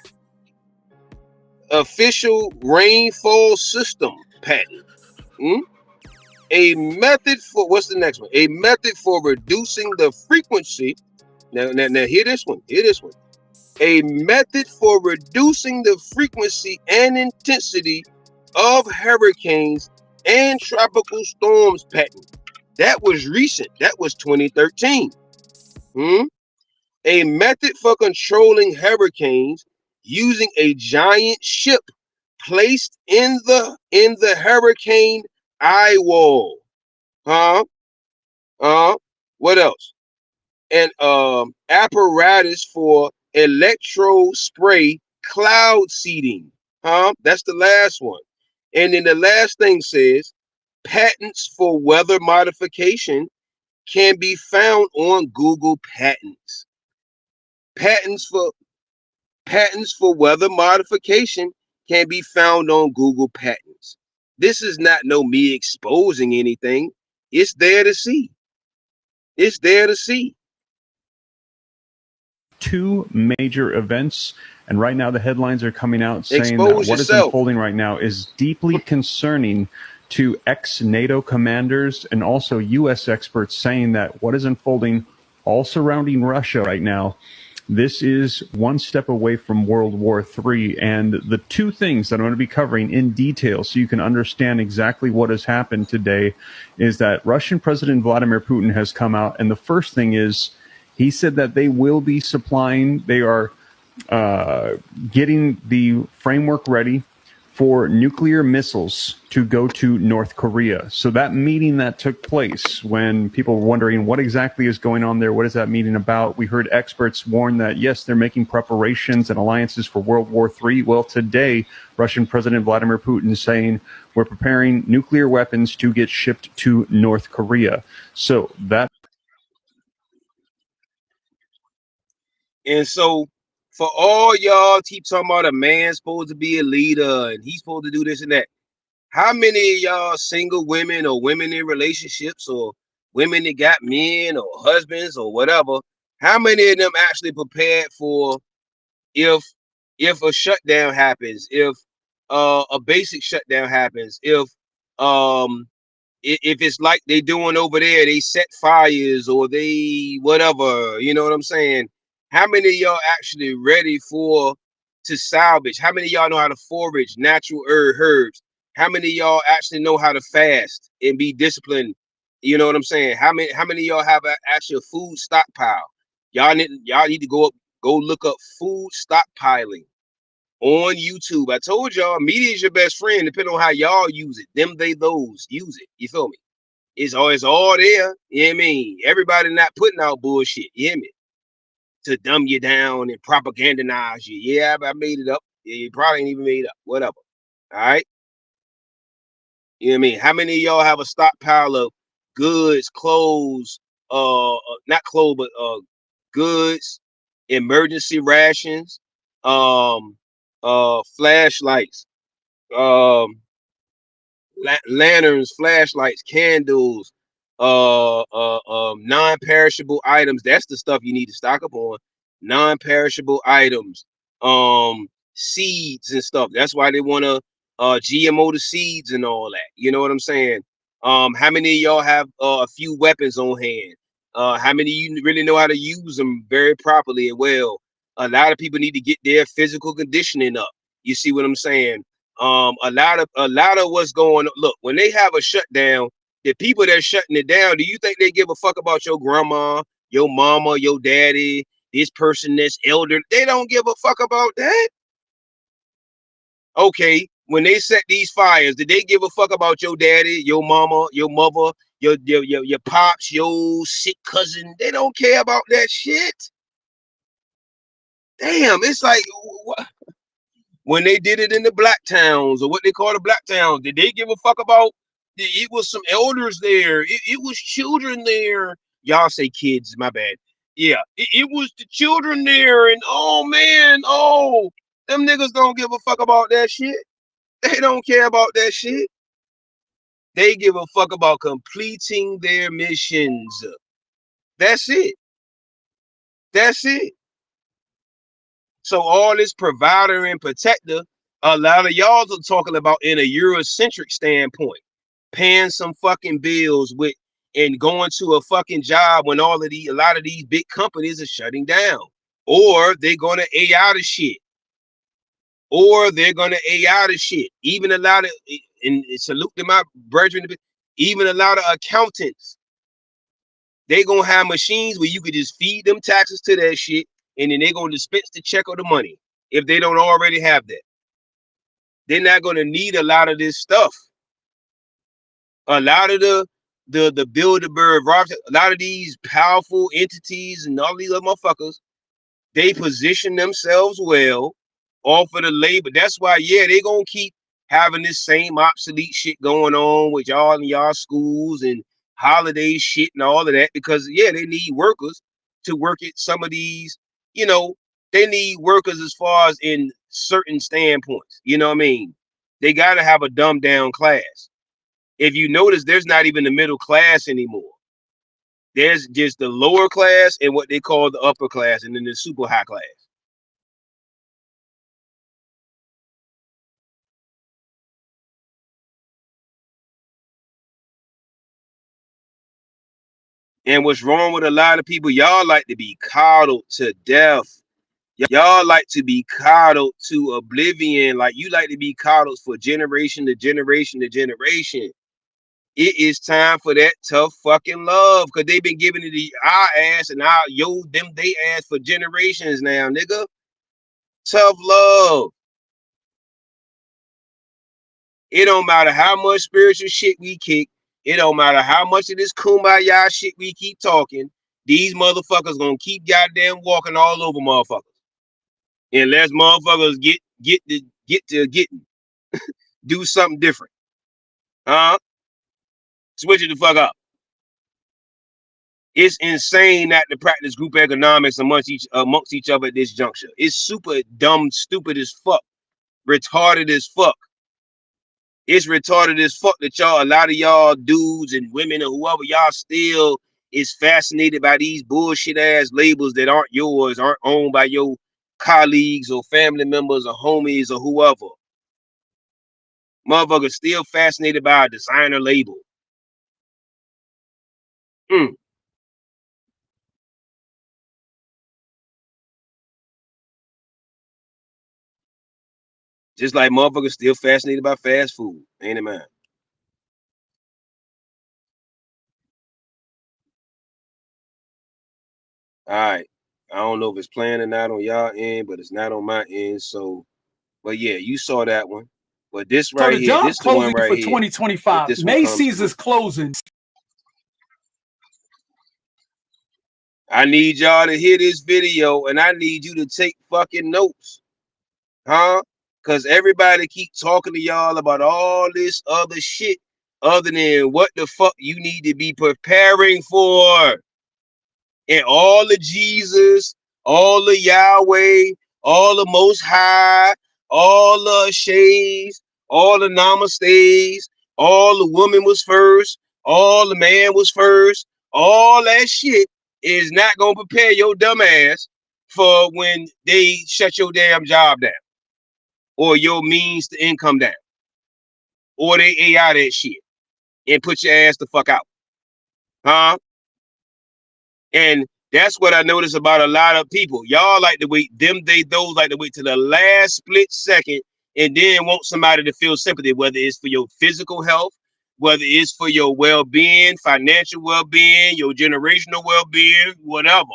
Official rainfall system patent. A method for, what's the next one? A method for reducing the frequency. Now hear this one. Hear this one. A method for reducing the frequency and intensity of hurricanes and tropical storms patent. That was recent. That was 2013. A method for controlling hurricanes using a giant ship placed in the hurricane eye wall. What else? An apparatus for electro spray cloud seeding. That's the last one. And then the last thing says patents for weather modification can be found on Google Patents. Patents for weather modification can be found on Google Patents. This is not me exposing anything. It's there to see. It's there to see. Two major events, and right now the headlines are coming out saying that what is unfolding right now is deeply concerning to ex-NATO commanders and also U.S. experts, saying that what is unfolding all surrounding Russia right now, this is one step away from World War III. And the two things that I'm going to be covering in detail so you can understand exactly what has happened today is that Russian President Vladimir Putin has come out, and the first thing is he said that they will be supplying, they are getting the framework ready for nuclear missiles to go to North Korea. So that meeting that took place, when people were wondering what exactly is going on there, what is that meeting about? We heard experts warn that, yes, they're making preparations and alliances for World War III. Well, today, Russian President Vladimir Putin is saying we're preparing nuclear weapons to get shipped to North Korea. So that. And so for all y'all keep talking about a man's supposed to be a leader and he's supposed to do this and that. How many of y'all single women or women in relationships or women that got men or husbands or whatever, how many of them actually prepared for if a shutdown happens, if a basic shutdown happens, if it's like they doing over there, they set fires or they whatever, you know what I'm saying? How many of y'all actually ready to salvage? How many of y'all know how to forage natural herbs? How many of y'all actually know how to fast and be disciplined? You know what I'm saying? How many of y'all have actually a food stockpile? Y'all need to go look up food stockpiling on YouTube. I told y'all, media is your best friend, depending on how y'all use it. Them, they, those, use it. You feel me? It's all there. You know what I mean? Everybody not putting out bullshit. You hear me? To dumb you down and propagandize you. Yeah, I made it up. Yeah, you probably ain't even made it up. Whatever. All right. You know what I mean? How many of y'all have a stockpile of goods, clothes, not clothes, but goods, emergency rations, flashlights, lanterns, flashlights, candles, non-perishable items. That's the stuff you need to stock up on. Non-perishable items, seeds and stuff. That's why they want to GMO the seeds and all that. You know what I'm saying? How many of y'all have a few weapons on hand? How many of you really know how to use them very properly and well? A lot of people need to get their physical conditioning up. You see what I'm saying? A lot of what's going on. Look, when they have a shutdown, the people that are shutting it down, do you think they give a fuck about your grandma, your mama, your daddy, this person that's elder? They don't give a fuck about that. Okay, when they set these fires, did they give a fuck about your daddy, your mama, your mother, your pops, your sick cousin? They don't care about that shit. Damn, it's like what? When they did it in the black towns, or what they call the black towns, did they give a fuck about? It was some elders there. It was children there. Y'all say kids, my bad. Yeah, it was the children there, and oh man, them niggas don't give a fuck about that shit. They don't care about that shit. They give a fuck about completing their missions. That's it. That's it. So all this provider and protector, a lot of y'all are talking about in a Eurocentric standpoint, paying some fucking bills with and going to a fucking job when a lot of these big companies are shutting down, or they're gonna AI the shit, Even a lot of, and salute to my brethren, even a lot of accountants, they gonna have machines where you could just feed them taxes to that shit, and then they're gonna dispense the check or the money if they don't already have that. They're not gonna need a lot of this stuff. A lot of the Bilderberg, a lot of these powerful entities and all these other motherfuckers, they position themselves well off of the labor. That's why, yeah, they gonna keep having this same obsolete shit going on with y'all in y'all schools and holiday shit and all of that, because yeah, they need workers to work at some of these, they need workers as far as in certain standpoints. You know what I mean? They gotta have a dumbed down class. If you notice, there's not even the middle class anymore. There's just the lower class and what they call the upper class, and then the super high class. And what's wrong with a lot of people, y'all like to be coddled to death. Y'all like to be coddled to oblivion. Like you like to be coddled for generation to generation to generation. It is time for that tough fucking love, because they've been giving it our ass and they ass for generations now, nigga. Tough love. It don't matter how much spiritual shit we kick. It don't matter how much of this kumbaya shit we keep talking. These motherfuckers gonna keep goddamn walking all over motherfuckers, unless motherfuckers get to getting do something different. Switch it the fuck up. It's insane not to practice group economics amongst each other at this juncture. It's super dumb, stupid as fuck, retarded as fuck. It's retarded as fuck that a lot of y'all dudes and women or whoever, y'all still is fascinated by these bullshit ass labels that aren't yours, aren't owned by your colleagues or family members or homies or whoever. Motherfuckers still fascinated by a designer label. Just like motherfuckers still fascinated by fast food. Ain't it, man? All right. I don't know if it's playing or not on y'all end, but it's not on my end. So, but yeah, you saw that one. But this right here, this is the one right here. 2025. Macy's is closing. I need y'all to hear this video, and I need you to take fucking notes, huh? Because everybody keep talking to y'all about all this other shit other than what the fuck you need to be preparing for. And all the Jesus, all the Yahweh, all the Most High, all the shades, all the namastes, all the woman was first, all the man was first, all that shit is not gonna prepare your dumb ass for when they shut your damn job down, or your means to income down, or they AI that shit and put your ass the fuck out, huh? And that's what I notice about a lot of people. Y'all like to wait, those like to wait to the last split second and then want somebody to feel sympathy, whether it's for your physical health, whether it's for your well-being, financial well-being, your generational well-being, whatever.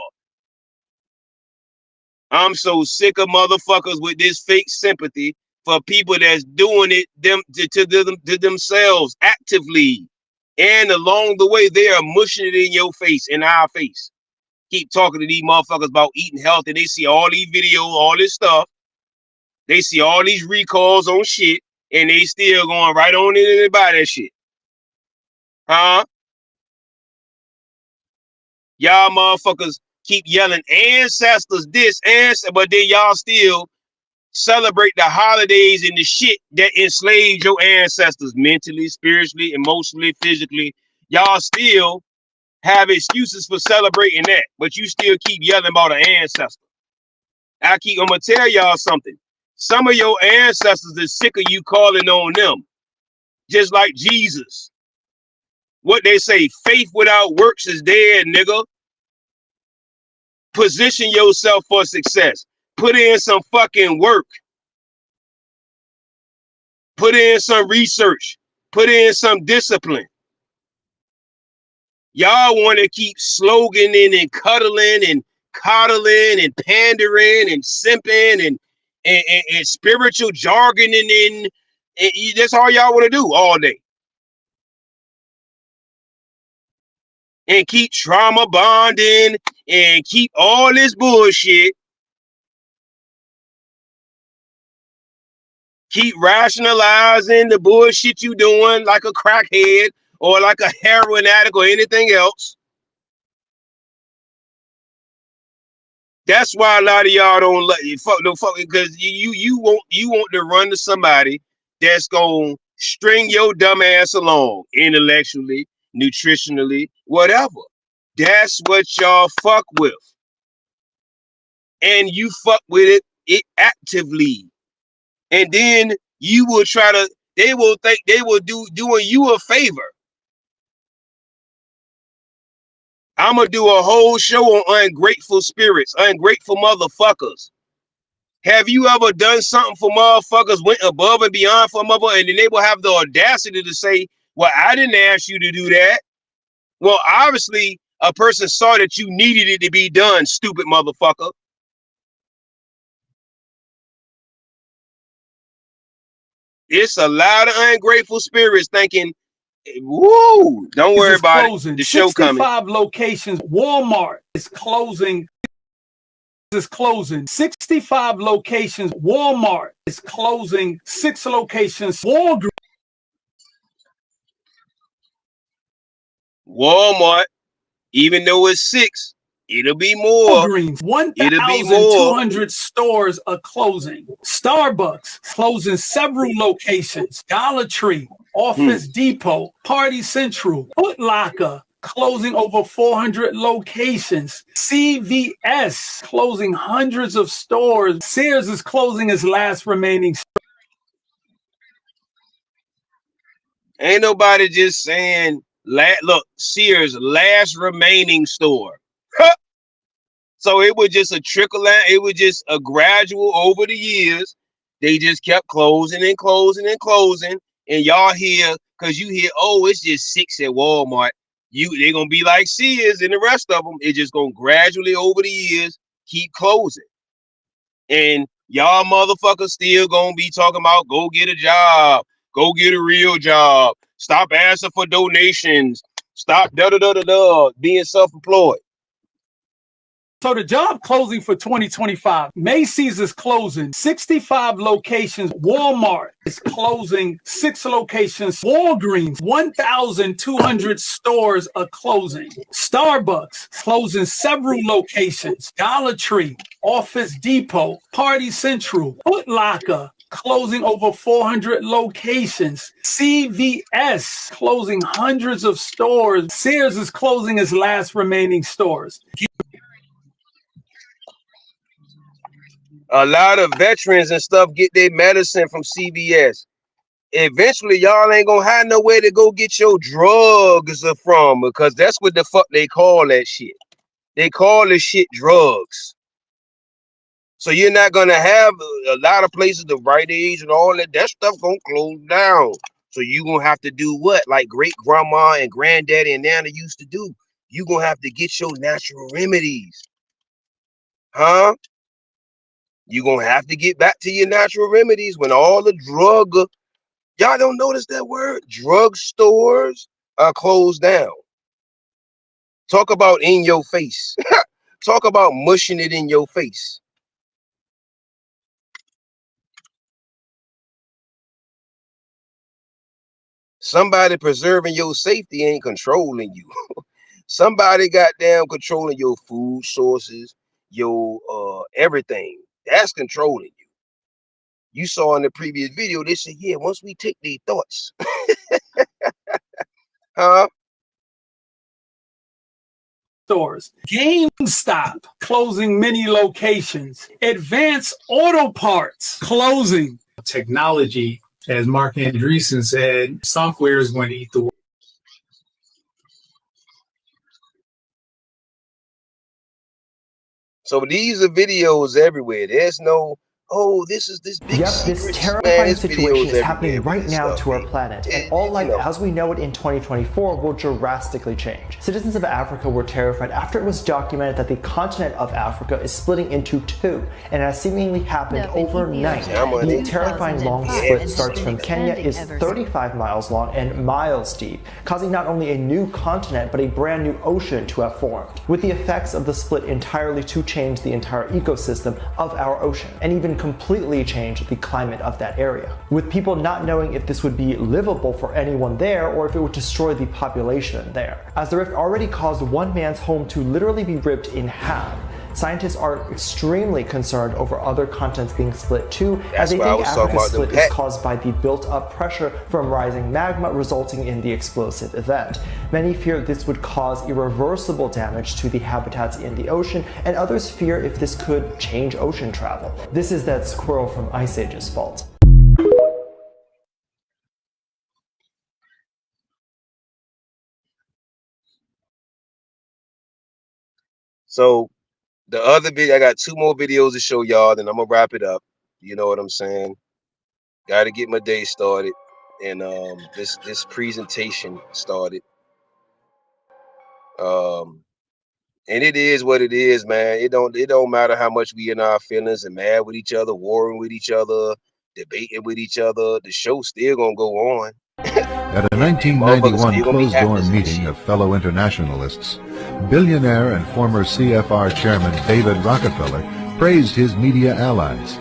I'm so sick of motherfuckers with this fake sympathy for people that's doing it to themselves actively. And along the way, they are mushing it in your face, in our face. Keep talking to these motherfuckers about eating healthy. They see all these videos, all this stuff. They see all these recalls on shit, and they still going right on in and buy that shit. Huh? Y'all motherfuckers keep yelling ancestors this, but then y'all still celebrate the holidays and the shit that enslaved your ancestors mentally, spiritually, emotionally, physically. Y'all still have excuses for celebrating that, but you still keep yelling about an ancestor. I'm gonna tell y'all something. Some of your ancestors is sick of you calling on them, just like Jesus. What they say, faith without works is dead, nigga. Position yourself for success. Put in some fucking work. Put in some research. Put in some discipline. Y'all want to keep sloganing and cuddling and coddling and pandering and simping and spiritual jargoning and that's all y'all want to do all day. And keep trauma bonding and keep all this bullshit. Keep rationalizing the bullshit you doing like a crackhead or like a heroin addict or anything else. That's why a lot of y'all don't let you fuck because you want to run to somebody that's gonna string your dumb ass along intellectually, nutritionally, whatever. That's what y'all fuck with. And you fuck with it actively. And then you will they will think they will doing you a favor. I'm gonna do a whole show on ungrateful spirits, ungrateful motherfuckers. Have you ever done something for motherfuckers, went above and beyond for a motherfucker, and then they will have the audacity to say, well, I didn't ask you to do that. Well, obviously, a person saw that you needed it to be done, stupid motherfucker. It's a lot of ungrateful spirits thinking, woo, don't worry about it. The show coming. 65 locations. Walmart is closing. Is closing 65 locations. Walmart is closing 6 locations. Walmart, even though it's 6, it'll be more. Walgreens, 1,200 stores are closing. Starbucks closing several locations. Dollar Tree, Office Depot, Party Central, Foot Locker closing over 400 locations. CVS closing hundreds of stores. Sears is closing its last remaining. Ain't nobody just saying, look, Sears last remaining store. So it was just a trickle out. It was just a gradual over the years They just kept closing and closing and closing. And y'all hear, because you hear, oh, it's just 6 at Walmart. They're going to be like Sears and the rest of them. It's just going to gradually over the years keep closing. And y'all motherfuckers still going to be talking about go get a job. Go get a real job. Stop asking for donations. Stop being self-employed. So the job closing for 2025, Macy's is closing 65 locations. Walmart is closing 6 locations. Walgreens, 1,200 stores are closing. Starbucks closing several locations. Dollar Tree, Office Depot, Party Central, Foot Locker, closing over 400 locations. CVS closing hundreds of stores. Sears is closing its last remaining stores. A lot of veterans and stuff get their medicine from CVS. Eventually, y'all ain't gonna have nowhere to go get your drugs from, because that's what the fuck they call that shit. They call this shit drugs. So you're not gonna have a lot of places, the Rite Aid and all that. That stuff gonna close down. So you gonna have to do what, like great grandma and granddaddy and nana used to do. You gonna have to get your natural remedies, huh? You gonna have to get back to your natural remedies when all the y'all don't notice that word, drug stores are closed down. Talk about in your face. Talk about mushing it in your face. Somebody preserving your safety ain't controlling you. Somebody goddamn controlling your food sources, your everything. That's controlling you. You saw in the previous video, they said, yeah, once we take their thoughts. Huh? Stores. GameStop closing many locations. Advance Auto Parts closing. Technology, as Mark Andreessen said, software is going to eat the world. So these are videos everywhere. There's no, oh, this is this big secret. This terrifying situation is happening right now to our planet, and all life as we know it in 2024 will drastically change. Citizens of Africa were terrified after it was documented that the continent of Africa is splitting into 2, and has seemingly happened overnight. The terrifying long split starts from Kenya, is 35 miles long and miles deep, causing not only a new continent but a brand new ocean to have formed, with the effects of the split entirely to change the entire ecosystem of our ocean, and even completely change the climate of that area, with people not knowing if this would be livable for anyone there or if it would destroy the population there, as the rift already caused one man's home to literally be ripped in half. Scientists are extremely concerned over other continents being split too, as they think Africa's split is caused by the built-up pressure from rising magma resulting in the explosive event. Many fear this would cause irreversible damage to the habitats in the ocean, and others fear if this could change ocean travel. This is that squirrel from Ice Age's fault. So the other video, I got 2 more videos to show y'all, then I'm gonna wrap it up. You know what I'm saying? Got to get my day started, and this presentation started. And it is what it is, man. It don't matter how much we in our feelings and mad with each other, warring with each other, debating with each other. The show's still gonna go on. At a 1991 closed-door meeting of fellow internationalists, billionaire and former CFR chairman David Rockefeller praised his media allies,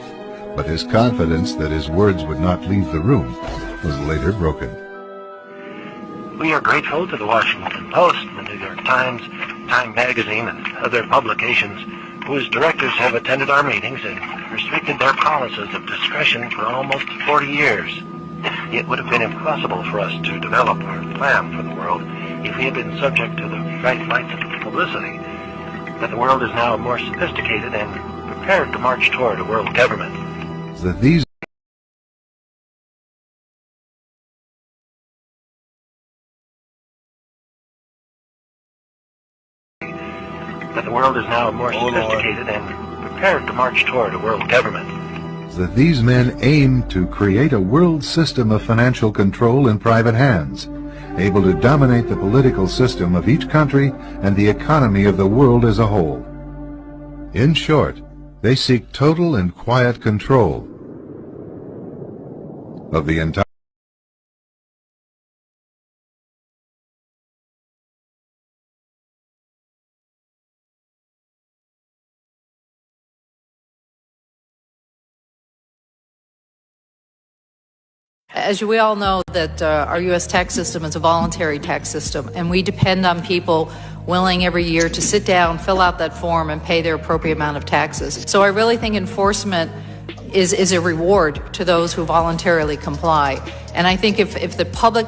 but his confidence that his words would not leave the room was later broken. We are grateful to the Washington Post, the New York Times, Time Magazine, and other publications whose directors have attended our meetings and restricted their promises of discretion for almost 40 years. It would have been impossible for us to develop our plan for the world if we had been subject to the bright lights of publicity. But the world is now more sophisticated and prepared to march toward a world government. That these That the world is now more sophisticated and prepared to march toward a world government. themselves that these men aim to create a world system of financial control in private hands, able to dominate the political system of each country and the economy of the world as a whole. In short, they seek total and quiet control of the entire As we all know, that our U.S. tax system is a voluntary tax system, and we depend on people willing every year to sit down, fill out that form, and pay their appropriate amount of taxes. So I really think enforcement is a reward to those who voluntarily comply. And I think if the public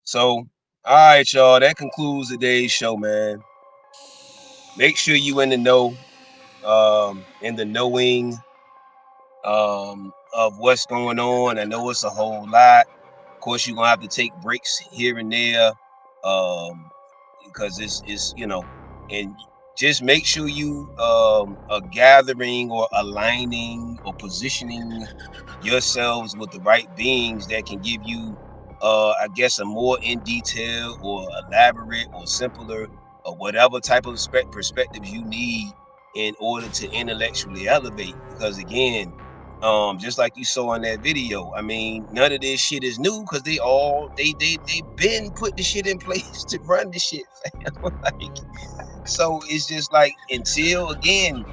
So, all right, y'all, that concludes today's show, man. Make sure you in the know, in the knowing of what's going on. I know it's a whole lot. Of course, you're gonna have to take breaks here and there, because it's you know, and just make sure you are gathering or aligning or positioning yourselves with the right beings that can give you I guess a more in detail or elaborate or simpler or whatever type of perspectives you need in order to intellectually elevate. Because again, just like you saw in that video, I mean, none of this shit is new, because they been put the shit in place to run the shit. Like, so it's just like, until again,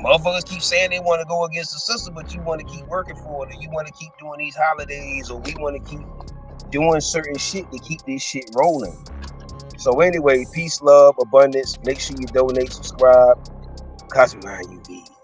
motherfuckers keep saying they want to go against the system, but you want to keep working for it, or you want to keep doing these holidays, or we want to keep doing certain shit to keep this shit rolling. So anyway, peace, love, abundance. Make sure you donate, subscribe. Cosmic Mind UV.